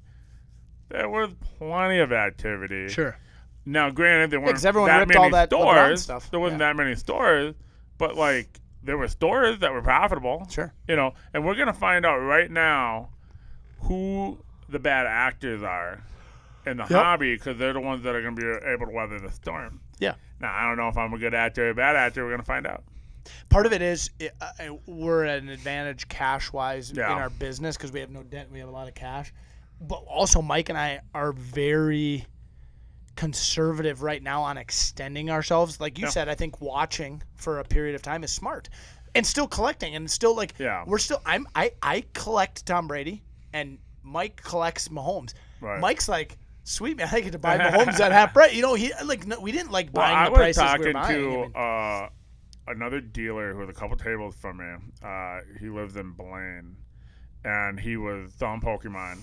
There was plenty of activity. Sure. Now, granted, there weren't everyone that ripped many all that LeBron stores. stuff. There wasn't that many stores, but like there were stores that were profitable. Sure. And we're gonna find out right now who the bad actors are in the hobby, because they're the ones that are going to be able to weather the storm. Yeah. Now, I don't know if I'm a good actor or a bad actor. We're going to find out. Part of it is we're at an advantage cash-wise in our business because we have no debt. We have a lot of cash. But also Mike and I are very conservative right now on extending ourselves. Like you said, I think watching for a period of time is smart. And still collecting and still like we're still I collect Tom Brady. And Mike collects Mahomes. Right. Mike's like, sweet man, I get to buy Mahomes at half price. We didn't like buying the prices we were buying. I was talking to another dealer who was a couple tables from me. He lives in Blaine, and he was selling Pokemon.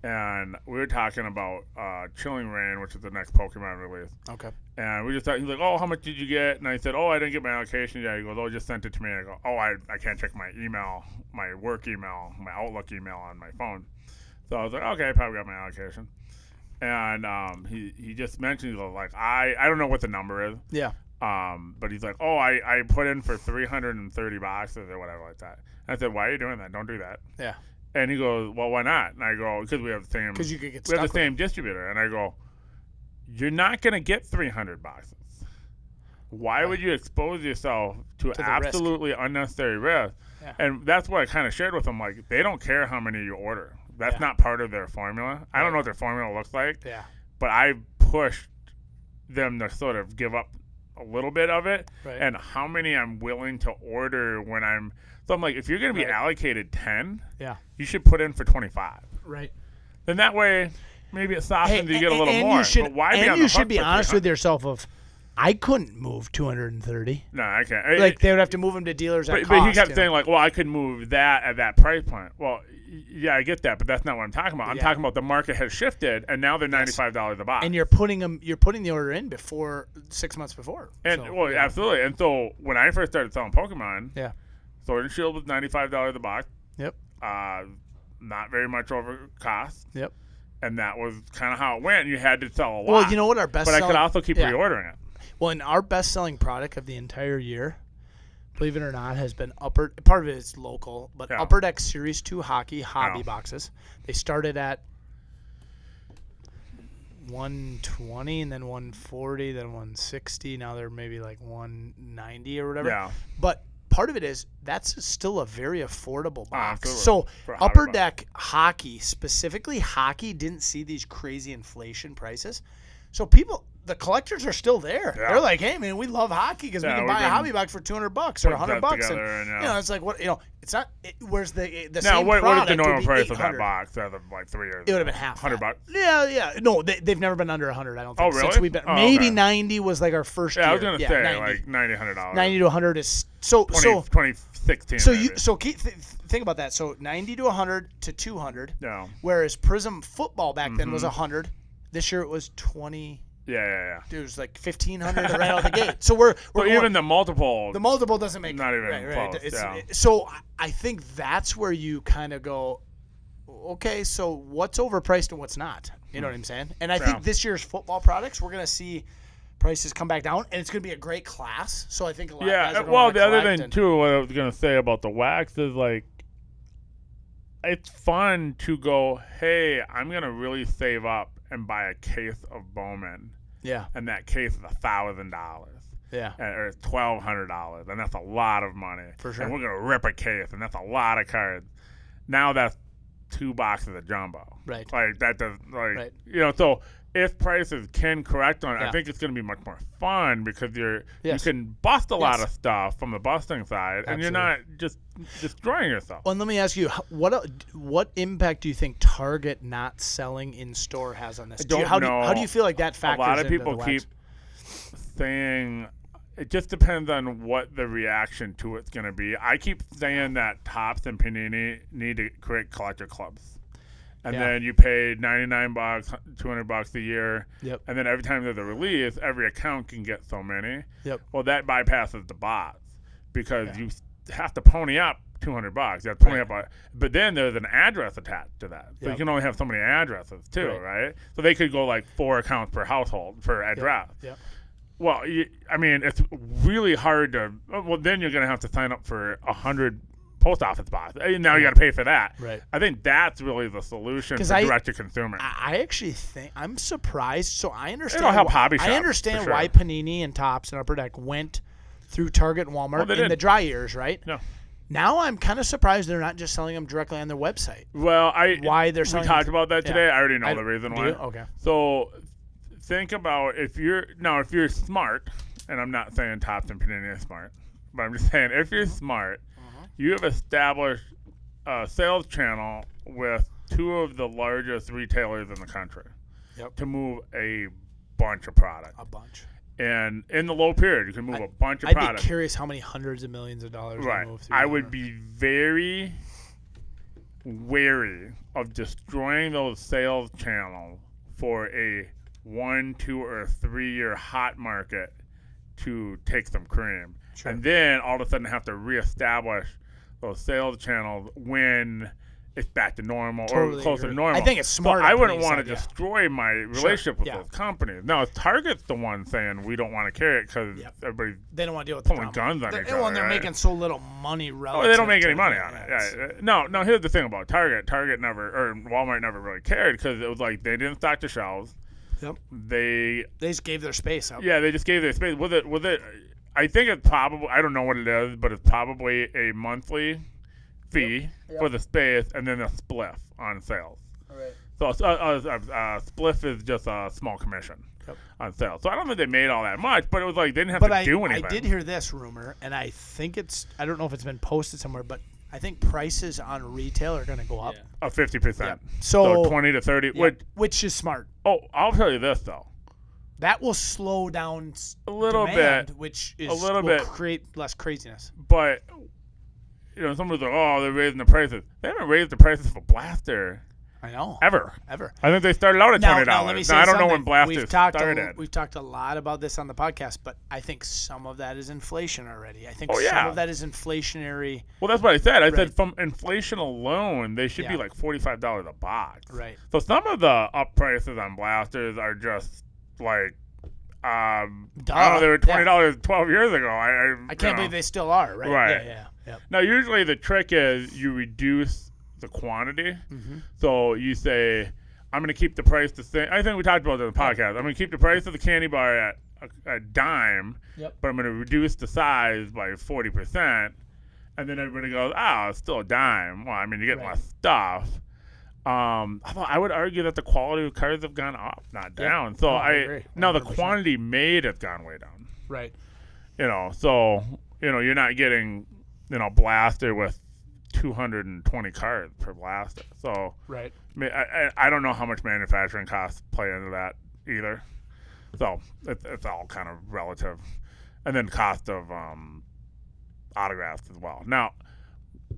And we were talking about Chilling Reign, which is the next Pokemon release. Okay. And we just thought, he's like, oh, how much did you get? And I said, oh, I didn't get my allocation yet. He goes, oh, just sent it to me. And I go, oh, I can't check my email, my work email, my Outlook email on my phone. So I was like, okay, I probably got my allocation. And he just mentioned, he goes, like, I don't know what the number is. Yeah. But he's like, oh, I put in for 330 boxes or whatever like that. And I said, why are you doing that? Don't do that. Yeah. And he goes, well, why not? And I go, because we have the same. Because you could get we have the same distributor. And I go, you're not going to get 300 boxes. Why would you expose yourself to absolutely unnecessary risk? Yeah. And that's what I kind of shared with them. Like, they don't care how many you order. That's not part of their formula. I don't know what their formula looks like. Yeah. But I pushed them to sort of give up a little bit of it, and how many I'm willing to order when I'm. So I'm like, if you're going to be allocated 10, you should put in for 25. Right. Then that way, maybe it softens. You get a little more. You should, but why and you should be honest with yourself. I couldn't move 230. No, I can't. Like they would have to move them to dealers at cost. But he kept saying like, well, I could move that at that price point. Well, yeah, I get that, but that's not what I'm talking about. I'm talking about the market has shifted, and now they're $95 a box. And you're putting the order in before 6 months before. And absolutely. And so when I first started selling Pokemon, Sword and Shield was $95 a box. Yep. Not very much over cost. Yep. And that was kind of how it went. You had to sell a lot. Well, you know what our best. But I could also keep reordering it. Well, and our best-selling product of the entire year, believe it or not, has been Upper. Part of it is local, but Upper Deck Series 2 hobby boxes. They started at $120 and then $140, then $160. Now they're maybe like $190 or whatever. Yeah. But part of it is that's still a very affordable box. So Upper Deck hockey, specifically hockey, didn't see these crazy inflation prices. So people, the collectors are still there. Yeah. They're like, hey man, we love hockey because we can buy a hobby box for $200 or $100, and it's like what it's not. Where's the now same what product is the normal price of 800. that box as of like 3 years? It would have been half. $100. Yeah. No, they've never been under 100. I don't think. Oh really? Since we've been, maybe okay. 90 was like our first year. I was gonna say 90. like $90, $100. 90 to 100 is so 2016. So maybe. think about that. So 90 to 100 to 200. Yeah. Whereas Prism football back then was 100. This year it was 20. Yeah. Dude, it was like 1,500 right out the gate. So we're going, even the multiple. The multiple doesn't make not even right. close. So I think that's where you kind of go, okay, so what's overpriced and what's not? You know what I'm saying? And I think this year's football products, we're going to see prices come back down, and it's going to be a great class. So I think a lot of guys are going well, to the other thing, too, what I was going to say about the wax is, like, it's fun to go, hey, I'm going to really save up and buy a case of Bowman. Yeah. And that case is $1,000. Yeah. Or it's $1,200, and that's a lot of money. For sure. And we're going to rip a case, and that's a lot of cards. Now that's 2 boxes of jumbo. Right. Like, that does, like, so if prices can correct on it, I think it's going to be much more fun because you can bust a lot of stuff from the busting side, and you're not just destroying yourself. Well, and let me ask you, what impact do you think Target not selling in store has on this? How do you feel like that factors into A lot of people keep saying it just depends on what the reaction to it's going to be. I keep saying that Topps and Panini need to create collector clubs. And then you pay $99, $200 a year. Yep. And then every time there's a release, every account can get so many. Yep. Well, that bypasses the bots because you have to pony up $200. You have to pony up, but then there's an address attached to that, so you can only have so many addresses too, right? So they could go like 4 accounts per household per address. Yep. Well, I mean, it's really hard to. Well, then you're going to have to sign up for 100 post office box. Now you got to pay for that. Right. I think that's really the solution for direct to consumer. I actually think I'm surprised. So I understand. It'll help hobby shops. I understand why Panini and Topps and Upper Deck went through Target and Walmart in the dry years, right? No. Now I'm kind of surprised they're not just selling them directly on their website. Well, why they're selling? We talked about that today. I already know the reason why. Okay. So think about if you're smart, and I'm not saying Topps and Panini are smart, but I'm just saying if you're smart. You have established a sales channel with 2 of the largest retailers in the country to move a bunch of product. A bunch. And in the low period, you can move a bunch of product. I'd be curious how many hundreds of millions of dollars they move through. I would be very wary of destroying those sales channels for a 1, 2, or 3 year hot market to take some cream. Sure. And then all of a sudden have to reestablish those sales channels when it's back to normal or close to normal. I think it's smart. So I wouldn't want to destroy my relationship with those companies. Now, if Target's the one saying we don't want to carry it because everybody's they don't want to deal with pulling guns on each other. Well, they're making so little money relative. They don't make any money on it. No, here's the thing about Target. Target never, or Walmart never really cared because it was like they didn't stock the shelves. Yep. They just gave their space up. Yeah, they just gave their space. Was it? I think it's probably, I don't know what it is, but it's probably a monthly fee for the space and then a spliff on sales. Right. So a spliff is just a small commission on sales. So I don't think they made all that much, but it was like they didn't have to do anything. I did hear this rumor, and I think I don't know if it's been posted somewhere, but I think prices on retail are going to go up. 50%. Yeah. So 20 to 30. Yeah. Which is smart. Oh, I'll tell you this, though. That will slow down a little bit, which will create less craziness. But somebody's like, "Oh, they're raising the prices." They haven't raised the prices for Blaster. I know. Ever. I think they started out at $20. Now, let me say I don't know something. when Blaster started. We've talked a lot about this on the podcast, but I think some of that is inflation already. I think some of that is inflationary. Well, that's what I said. I said from inflation alone, they should be like $45 a box. Right. So some of the up prices on Blasters are just like, I don't know, they were $20 12 years ago. I can't believe they still are, right? Right. Yeah. Now, usually the trick is you reduce the quantity. Mm-hmm. So you say, I'm going to keep the price the same. I think we talked about it in the podcast. I'm going to keep the price of the candy bar at a dime, but I'm going to reduce the size by 40%. And then everybody goes, it's still a dime. Well, I mean, you're getting less stuff. I would argue that the quality of cars have gone up, not down. So I agree. now the 100%. quantity made has gone way down. Right. So you're not getting blasted with 220 cars per blaster. So Right. I don't know how much manufacturing costs play into that either. So it's all kind of relative, and then cost of autographs as well. Now,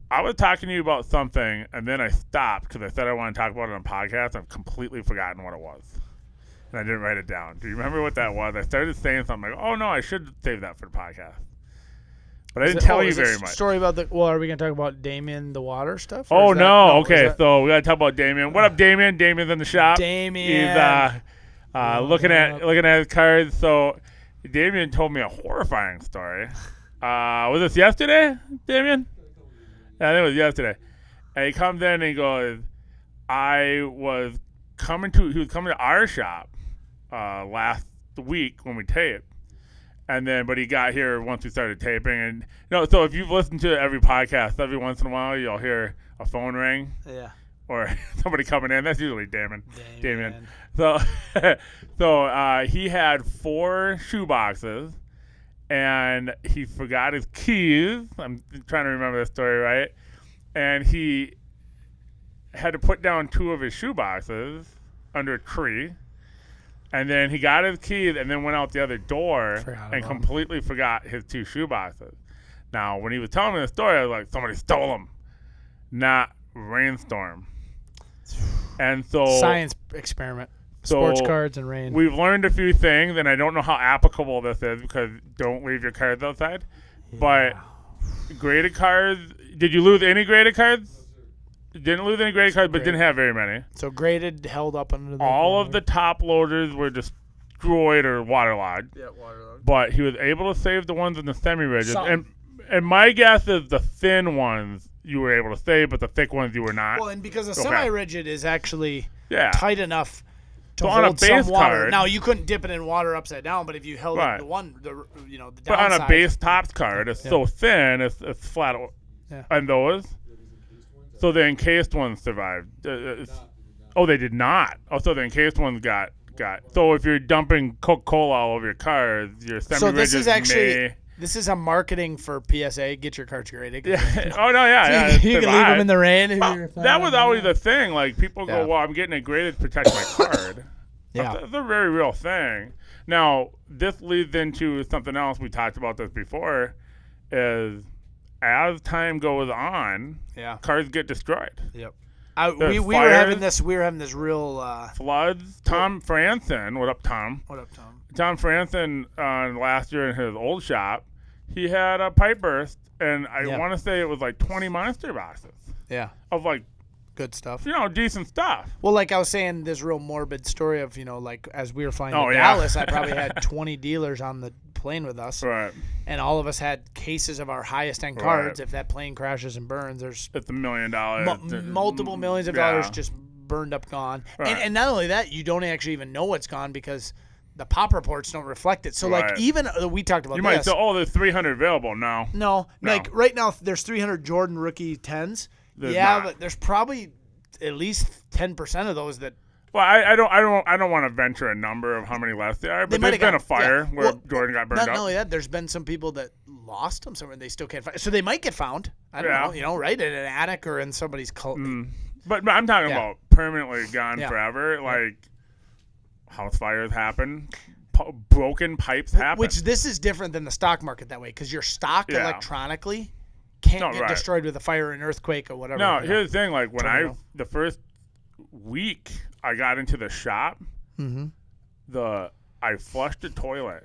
I was talking to you about something, and then I stopped because I said I want to talk about it on a podcast. I've completely forgotten what it was, and I didn't write it down. Do you remember what that was? I started saying something like, "Oh no, I should save that for the podcast," but I didn't tell you very much. Story about are we gonna talk about Damien the water stuff? Oh no, okay. So we gotta talk about Damien. What up, Damien? Damien's in the shop. Damien. He's looking at his cards. So Damien told me a horrifying story. Was this yesterday, Damien? Yeah, I think it was yesterday. And he comes in and he goes, he was coming to our shop last week when we taped. But he got here once we started taping. And so if you've listened to every podcast, every once in a while you'll hear a phone ring. Yeah. Or somebody coming in. That's usually Damien. So he had 4 shoe boxes, and he forgot his keys. I'm trying to remember the story right. And he had to put down 2 of his shoe boxes under a tree. And then he got his keys and then went out the other door and completely forgot his 2 shoe boxes. Now, when he was telling me the story, I was like, somebody stole them. Not rainstorm. And so science experiment. Sports cards and rain. We've learned a few things, and I don't know how applicable this is because don't leave your cards outside. Yeah. But graded cards, did you lose any graded cards? Didn't lose any graded cards, but didn't have very many. So graded held up under the all of the top loaders were destroyed or waterlogged. Yeah, waterlogged. But he was able to save the ones in the semi-rigids. And my guess is the thin ones you were able to save, but the thick ones you were not. Well, and because the semi-rigid is actually tight enough to so hold on a base some water. Card, now, you couldn't dip it in water upside down, but if you held it the downside. But on a base tops card, it's so thin, it's flat. Yeah. And those? So the encased ones survived. They did not. Oh, so the encased ones got. So if you're dumping Coca-Cola all over your cards, your semi-rigids This is a marketing for PSA. Get your cards graded. Yeah. Oh, no, yeah. So you can leave them in the rain. That was always the thing. Like, people go, well, I'm getting it graded to protect my card. Yeah. That's a very real thing. Now, this leads into something else. We talked about this before, is as time goes on, cards get destroyed. Yep. We were having this real floods. Tom Franson, what up, Tom? What up, Tom? Tom Franson last year in his old shop, he had a pipe burst, and I want to say it was like 20 monster boxes. Yeah. Of like good stuff. Decent stuff. Well, like I was saying, this real morbid story of like as we were flying to Dallas, I probably had 20 dealers on the plane with us. Right. And all of us had cases of our highest end cards. If that plane crashes and burns, there's it's $1 million. Multiple millions of dollars just burned up, gone. Right. And not only that, you don't actually even know what's gone because the pop reports don't reflect it. So like even we talked about you might say, there's 300 available. No. Like right now there's 300 Jordan rookie 10s. But there's probably at least 10% of those that. Well, I don't want to venture a number of how many less there are, but there's been a fire where Jordan got burned up. Not only that, there's been some people that lost them somewhere and they still can't find. So they might get found. I don't know, right, in an attic or in somebody's cult. But I'm talking about permanently gone forever. Like house fires happen, broken pipes happen. Which this is different than the stock market that way because your stock electronically can't get destroyed with a fire, an earthquake, or whatever. No, here's the thing. Like when the first week I got into the shop, I flushed the toilet,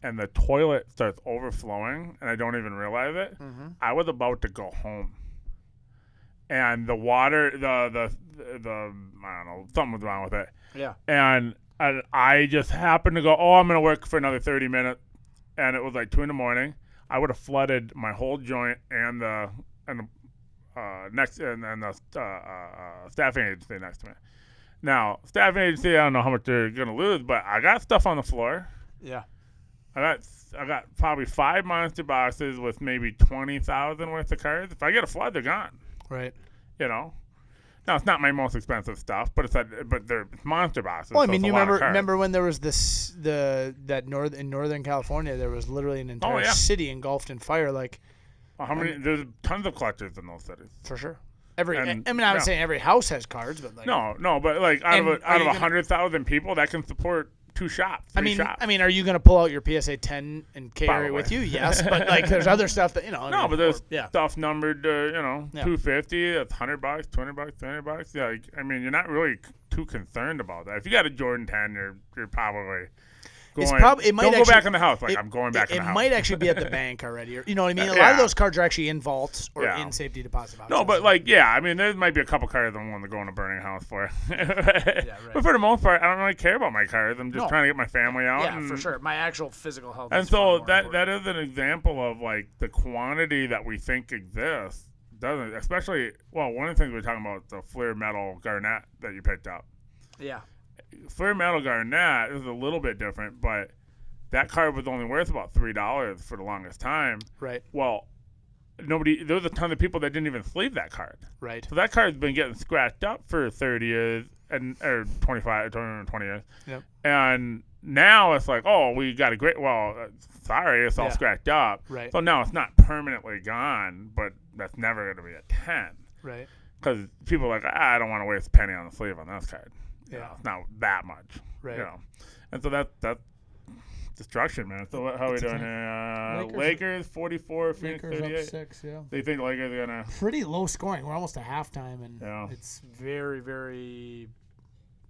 and the toilet starts overflowing, and I don't even realize it. I was about to go home, and the water, the I don't know, something was wrong with it. Yeah. And I just happened to go, I'm going to work for another 30 minutes, and it was like 2 a.m. I would have flooded my whole joint and the staffing agency next to me. Now, staffing agency, I don't know how much they're going to lose, but I got stuff on the floor. Yeah. I got probably 5 monster boxes with maybe 20,000 worth of cards. If I get a flood, they're gone. Right. Now it's not my most expensive stuff, but but they're monster boxes. Well, I so mean, it's you a lot of cards. remember when there was in Northern California, there was literally an entire city engulfed in fire. Like, Well, how many? There's tons of collectors in those cities. for sure. And- I was saying every house has cards, but like No, but like out And of are you gonna- 100,000 people, that can support 2 shops. 3 shops. I mean, are you going to pull out your PSA 10 and carry Probably. it with you? Yes, but like there's other stuff that No, but there's stuff numbered, Yeah. $250. That's $100, $20, $300. Yeah, I mean, you're not really too concerned about that. If you got a Jordan 10, you're probably going. It might don't actually, go back in the house. Like I'm going back in the house. It might actually be at the bank already, or you know what I mean. A lot Yeah. of those cards are actually in vaults or Yeah. in safety deposit boxes. No, but like, yeah, I mean, there might be a couple cards I'm willing to go in a burning house for. right. But for the most part, I don't really care about my cards. I'm just No. trying to get my family out. yeah, and, for sure. My actual physical health. And is far so more that important. is an example of like the quantity that we think exists doesn't. Especially, well, one of the things we were talking about, the Fleer Metal Garnet that you picked up. Yeah. Fleer Metal Garnet is a little bit different, but that card was only worth about $3 for the longest time. Right. Well, there was a ton of people that didn't even sleeve that card. Right. So that card's been getting scratched up for 30 years or 25, 20 years. Yep. And now it's like, oh, we got a great. Well, sorry, it's all scratched up. Right. So now it's not permanently gone, but that's never going to be a 10. Right. Because people are like, I don't want to waste a penny on the sleeve on this card. You Yeah. know, it's not that much. Right. You know, and so that's destruction, man. So how are we doing here? Lakers 44, Phoenix Lakers 38. up 6, yeah. They think Lakers are gonna. Pretty low scoring. We're almost at halftime, and Yeah. it's Very, very.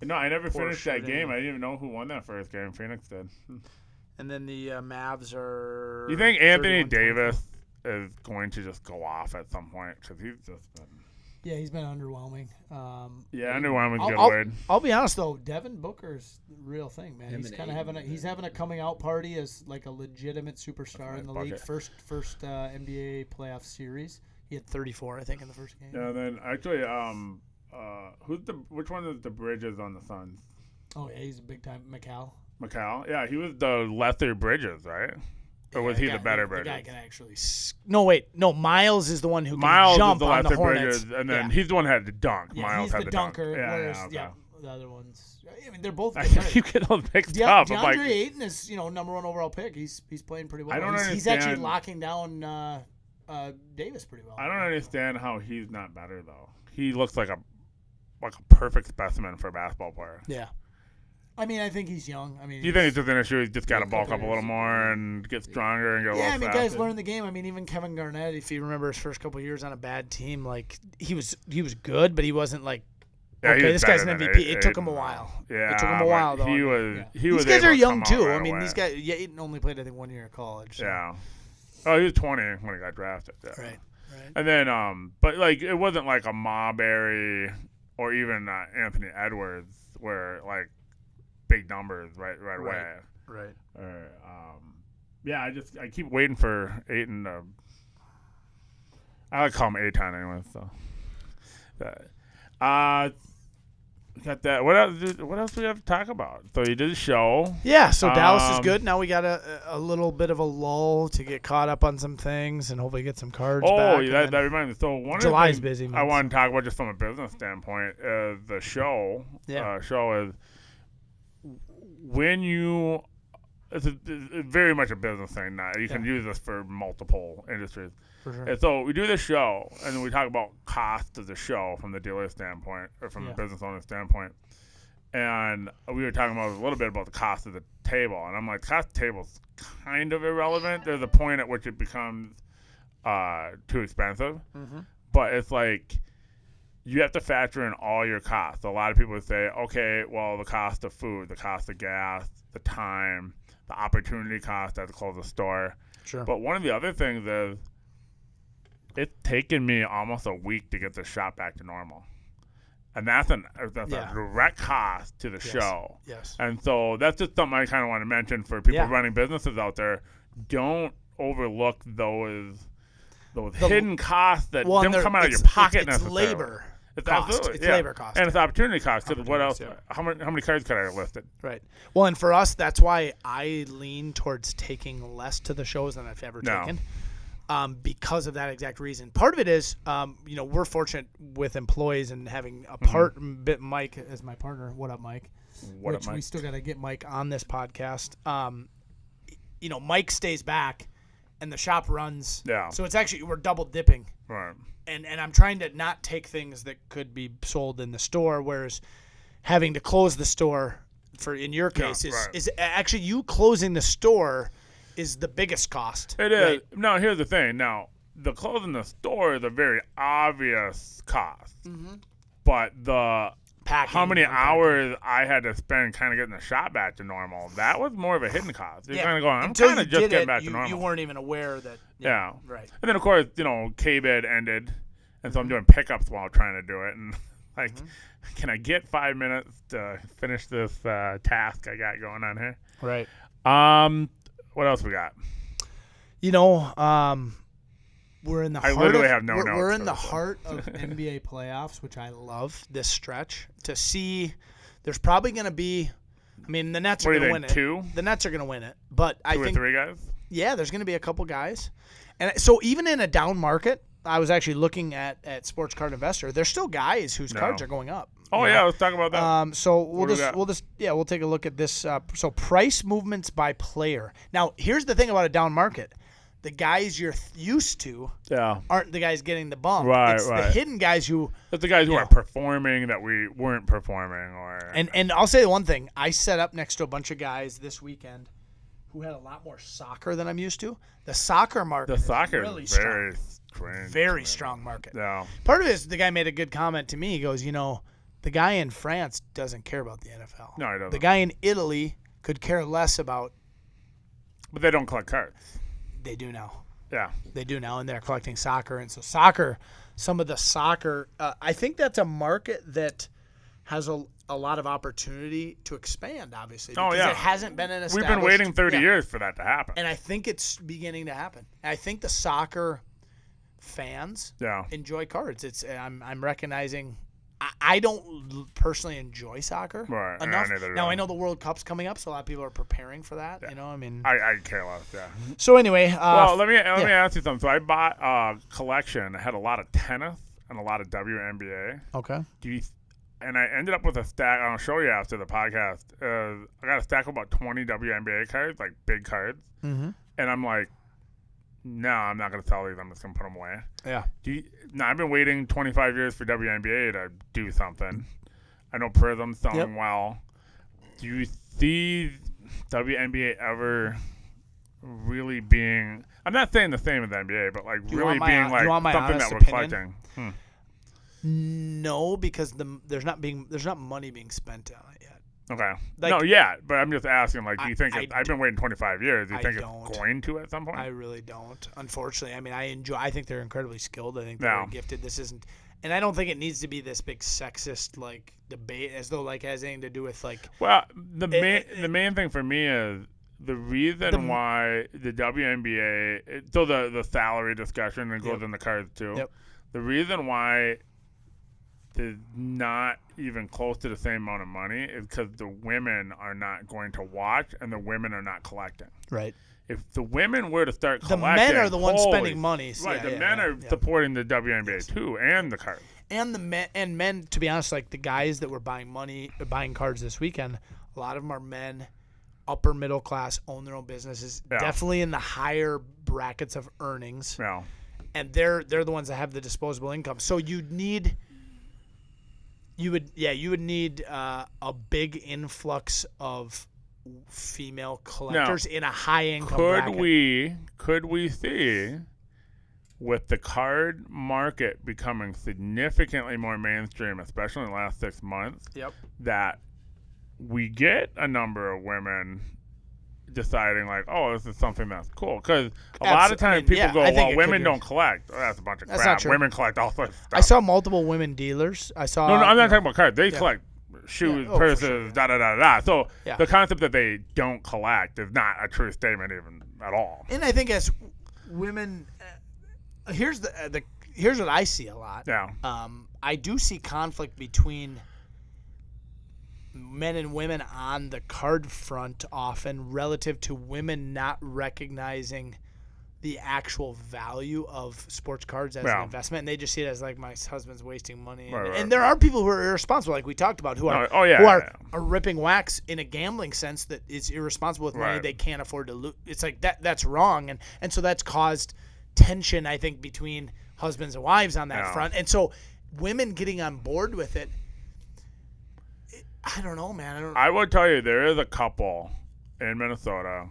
No, I never Poor finished that shooting. game. I didn't even know who won that first game. Phoenix did. And then the Mavs are. You think Anthony 31-24. Davis is going to just go off at some point? Because he's just been. yeah, he's been underwhelming. Yeah, underwhelming's a good I'll- word. I'll be honest though, Devin Booker's the real thing, man. Him He's and kind of Ayton, he's having a coming out party as like a legitimate superstar in the league. bucket. First NBA playoff series. He had 34, I think, in the first game. Yeah, then actually, which one is the Bridges on the Suns? Oh yeah, he's a big time Macau. Macau? Yeah, he was the lesser Bridges, right? Or was he the better The Bridges? guy can actually. No, wait. No, Miles is the one who can Miles jump is the on the lesser Hornets. Bridges, and then Yeah. he's the one that had the dunk. Yeah, Miles he's had the the dunker. dunk. Whereas, Okay. the other ones. I mean, they're both. I think you get all mixed up. I'm DeAndre like, Ayton is number 1 overall pick. He's playing pretty well. I don't he's actually understand- locking down Davis pretty well. I don't understand how he's not better though. He looks like a perfect specimen for a basketball player. Yeah. I mean, I think he's young. I mean, Do you think it's just an issue? He's just got to a bulk couple up a little years. more and get stronger and get a yeah, I little mean, faster. guys learn the game. I mean, even Kevin Garnett, If you remember his first couple of years on a bad team, like he was good, but he wasn't like Yeah, he okay, was this guy's better an than MVP. It took Ayton, him a though. while. Yeah, It took him a but while, though. He was. Yeah. He was. These guys able are to young come out too. right I mean, away. these guys. Yeah, Ayton only played I think 1 year of college. So. Yeah. Oh, he was 20 when he got drafted. Yeah. Right. Right. And then, but like it wasn't like a Marbury or even Anthony Edwards where like big numbers right away. Right. Or, yeah, I keep waiting for Ayton to. I like to call him Ayton anyway. So, got that. What else do we have to talk about? So you did a show. Yeah. So Dallas is Um, good. Now we got a little bit of a lull to get caught up on some things and hopefully get some cards Oh, back. that and then reminds me. So one July's of the things busy. I want to talk about just from a business standpoint is the show. Yeah. Show is when you. It's very much a business thing now. You can use this for multiple industries. For sure. And so we do this show, and then we talk about cost of the show from the dealer standpoint or from the business owner standpoint. And we were talking about a little bit about the cost of the table, and I'm like, cost of the table's kind of irrelevant. There's a point at which it becomes too expensive, but it's like you have to factor in all your costs. A lot of people would say, okay, well, the cost of food, the cost of gas, the time, the opportunity cost to close the store. Sure. But one of the other things is it's taken me almost a week to get the shop back to normal. And that's a direct cost to the show. Yes. And so that's just something I kind of want to mention for people running businesses out there. Don't overlook those hidden costs that don't come out of your pocket necessarily. It's labor. It's cost. absolutely, It's yeah. labor cost. And it's opportunity cost. 'Cause what else? Opportunities, How many cards could I have listed? Right. Well, and for us, that's why I lean towards taking less to the shows than I've ever No. taken. because of that exact reason. Part of it is, we're fortunate with employees and having a bit Mike as my partner. What up, Mike? What up, Mike? We still got to get Mike on this podcast. Mike stays back, and the shop runs. Yeah. So it's actually we're double dipping. Right. And I'm trying to not take things that could be sold in the store, whereas having to close the store in your case is actually you closing the store is the biggest cost. It is. Right? Now, here's the thing. Now, the closing the store is a very obvious cost. Mm-hmm. But how many hours I had to spend kind of getting the shop back to normal, that was more of a hidden cost. You're kind of going, I'm kind of just getting back to normal. You weren't even aware that. Yeah. Right. And then, of course, K-Bid ended, and so I'm doing pickups while trying to do it. And, can I get 5 minutes to finish this task I got going on here? Right. What else we got? We're in the I literally have no notes. We're in the heart of NBA playoffs, which I love this stretch. To see, there's probably going to be. I mean, the Nets are going to win it. 2? The Nets are going to win it, but I think 2 or 3 guys. Yeah, there's going to be a couple guys, and so even in a down market, I was actually looking at Sports Card Investor. There's still guys whose cards are going up. Oh yeah, let's talk about that. So we'll take a look at this. So price movements by player. Now, here's the thing about a down market. The guys you're used to aren't the guys getting the bump. Right, it's the hidden guys who... It's the guys who are performing that we weren't performing. And I'll say one thing. I set up next to a bunch of guys this weekend who had a lot more soccer than I'm used to. The soccer market is really strong. Very strong market. Yeah. Part of it is the guy made a good comment to me. He goes, the guy in France doesn't care about the NFL. No, he doesn't. The guy in Italy could care less about... But they don't collect cards. They do now. Yeah. They do now, and they're collecting soccer. And so some of the soccer, I think that's a market that has a lot of opportunity to expand, obviously. Because it hasn't been an established... We've been waiting 30 years for that to happen. And I think it's beginning to happen. And I think the soccer fans enjoy cards. I'm recognizing... I don't personally enjoy soccer enough. Now, I know the World Cup's coming up, so a lot of people are preparing for that. Yeah. I mean... I care less, So anyway... let me ask you something. So I bought a collection that had a lot of tennis and a lot of WNBA. Okay. And I ended up with a stack. I'll show you after the podcast. I got a stack of about 20 WNBA cards, like big cards. Mm-hmm. And I'm like, no, I'm not going to sell these. I'm just going to put them away. Yeah. I've been waiting 25 years for WNBA to do something. I know Prism's selling well. Do you see WNBA ever really being... I'm not saying the same as the NBA, but really being something that we're collecting? No, because there's not money being spent on it yet. Okay. But I'm just asking, do you think I've been waiting 25 years. Do you think it's going to at some point? I really don't. Unfortunately, I mean, I think they're incredibly skilled. I think they're gifted. This isn't, and I don't think it needs to be this big sexist debate as though has anything to do with Well, the main thing for me is the reason why the WNBA. So the salary discussion and goes in the cards too. Yep. The reason why is not even close to the same amount of money is because the women are not going to watch and the women are not collecting. Right. If the women were to start collecting, the men are the ones spending money. Right. The men are supporting the WNBA too, and the cards. And the men, to be honest, the guys that were buying cards this weekend, a lot of them are men, upper middle class, own their own businesses, definitely in the higher brackets of earnings. Yeah. And they're the ones that have the disposable income. So you would need a big influx of female collectors in a high income bracket. Could we see, with the card market becoming significantly more mainstream, especially in the last 6 months, that we get a number of women deciding this is something that's cool? Because a lot of times people go, well, women don't collect. Oh, that's a bunch of crap. Women collect all sorts of stuff. I saw multiple women dealers. No, I'm not talking about cards. They collect shoes, purses, da-da-da-da. So the concept that they don't collect is not a true statement even at all. And I think as women, here's what I see a lot. Yeah. I do see conflict between men and women on the card front often relative to women not recognizing the actual value of sports cards as an investment, and they just see it as like my husband's wasting money. And there are people who are irresponsible, like we talked about, who are ripping wax in a gambling sense that is irresponsible with money they can't afford to lose. It's like that's wrong, and so that's caused tension, I think, between husbands and wives on that front. And so women getting on board with it, I don't know, man. I will tell you, there is a couple in Minnesota,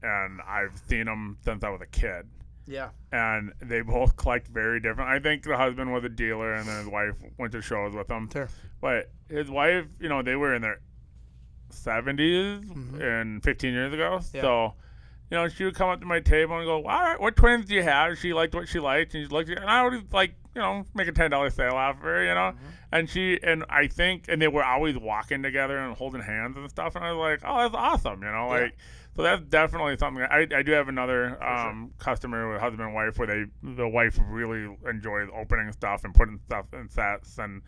and I've seen them since I was a kid. Yeah. And they both collect very different. I think the husband was a dealer, and then his wife went to shows with him. Sure. But his wife, they were in their 70s and 15 years ago. Yeah. So, she would come up to my table and go, all right, what twins do you have? She liked what she liked, and she looked at it, and I would make a $10 sale off of her, and I think they were always walking together and holding hands and stuff, and I was like, oh, that's awesome, so that's definitely something. I do have another customer with husband and wife where the wife really enjoys opening stuff and putting stuff in sets, and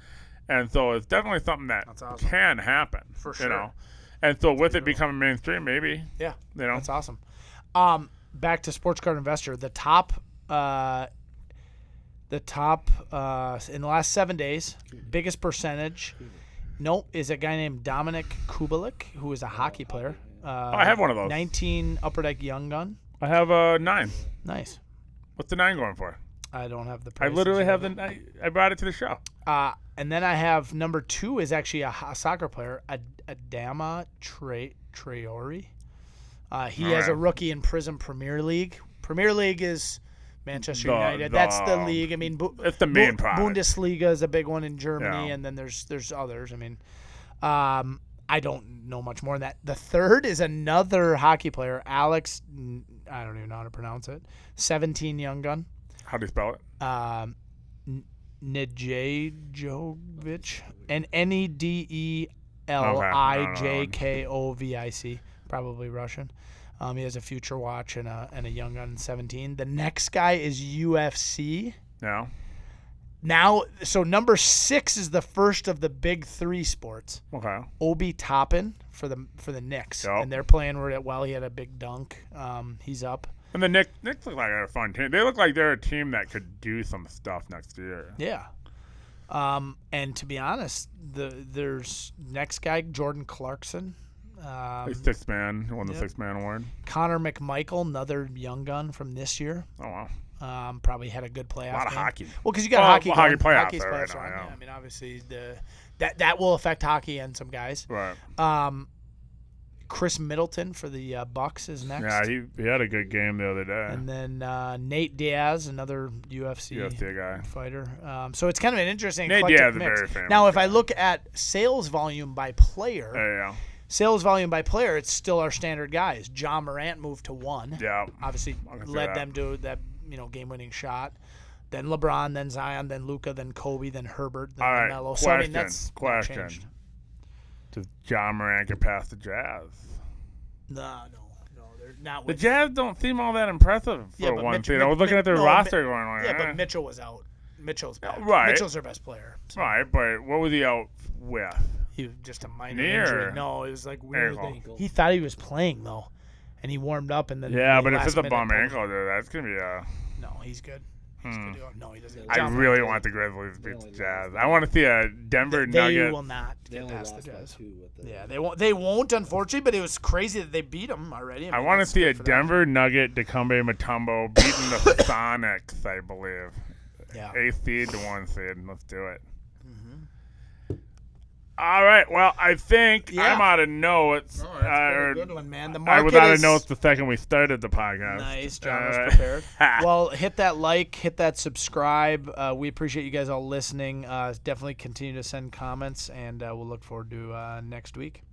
so it's definitely something that can happen, for sure. And so with it becoming mainstream, maybe. Yeah. That's awesome. Back to Sports Card Investor, the top in the last 7 days, biggest percentage, is a guy named Dominic Kubalik, who is a hockey player. I have one of those. 19 Upper Deck Young Gun. I have a 9. Nice. What's the 9 going for? I don't have the price. I literally have I brought it to the show. And then I have number 2 is actually a soccer player, Adama Traore. He has a rookie in Prism Premier League. Premier League is Manchester United. That's the league. I mean, it's the main product. Bundesliga is a big one in Germany, and then there's others. I mean, I don't know much more than that. The third is another hockey player, Alex. I don't even know how to pronounce it. 17 Young Gun. How do you spell it? Nedeljkovic. And Nedeljkovic. Probably Russian. He has a Future Watch and a Young Gun 17. The next guy is UFC. Yeah. Now, so number 6 is the first of the big 3 sports. Okay. Obi Toppin for the Knicks, yep. And they're playing well. He had a big dunk. He's up. And the Knicks look like they're a fun team. They look like they're a team that could do some stuff next year. Yeah. And to be honest, there's next guy, Jordan Clarkson. He's 6th man. Won the 6th man award. Connor McMichael, another Young Gun from this year. Oh wow. Probably had a good playoff. A lot of game. hockey. Well, because you got hockey playoffs. Hockey's playoffs right now. I mean, obviously that will affect hockey and some guys. Right. Chris Middleton for the Bucks is next. Yeah, he had a good game the other day. And then Nate Diaz, another UFC guy fighter. So it's kind of an interesting Nate Diaz mix. Is very famous. Now, if I look at sales volume by player. Yeah. Sales volume by player, it's still our standard guys. John Morant moved to 1. Yeah. Obviously led them to that game-winning shot. Then LeBron, then Zion, then Luka, then Kobe, then Herbert, then Melo. So I mean, that's changed. Does John Morant get past the Jazz? No, they're not. The Jazz don't seem all that impressive for one seed. I was looking at their roster going on. Yeah, but Mitchell was out. Mitchell's back. Right. Mitchell's their best player. So. Right, but what was he out with? He was just a minor injury. No, it was like weird. He thought he was playing though, and he warmed up and then. Yeah, but if it's a bum ankle, that's gonna be a. No, he's good. No, he doesn't. I really want the Grizzlies to beat the Jazz. I want to see a Denver Nugget. They will not get past the Jazz. Yeah, they won't. They won't, unfortunately. But it was crazy that they beat them already. I want to see a Denver Nugget Dikembe Mutombo beating the Sonics. I believe. Yeah. 8th seed to 1 seed. Let's do it. All right. Well, I think I'm out of notes. Oh, that's a good one, man. The market I was out of notes the second we started the podcast. Nice. John was prepared. Well, hit that like, hit that subscribe. We appreciate you guys all listening. Definitely continue to send comments, and we'll look forward to next week.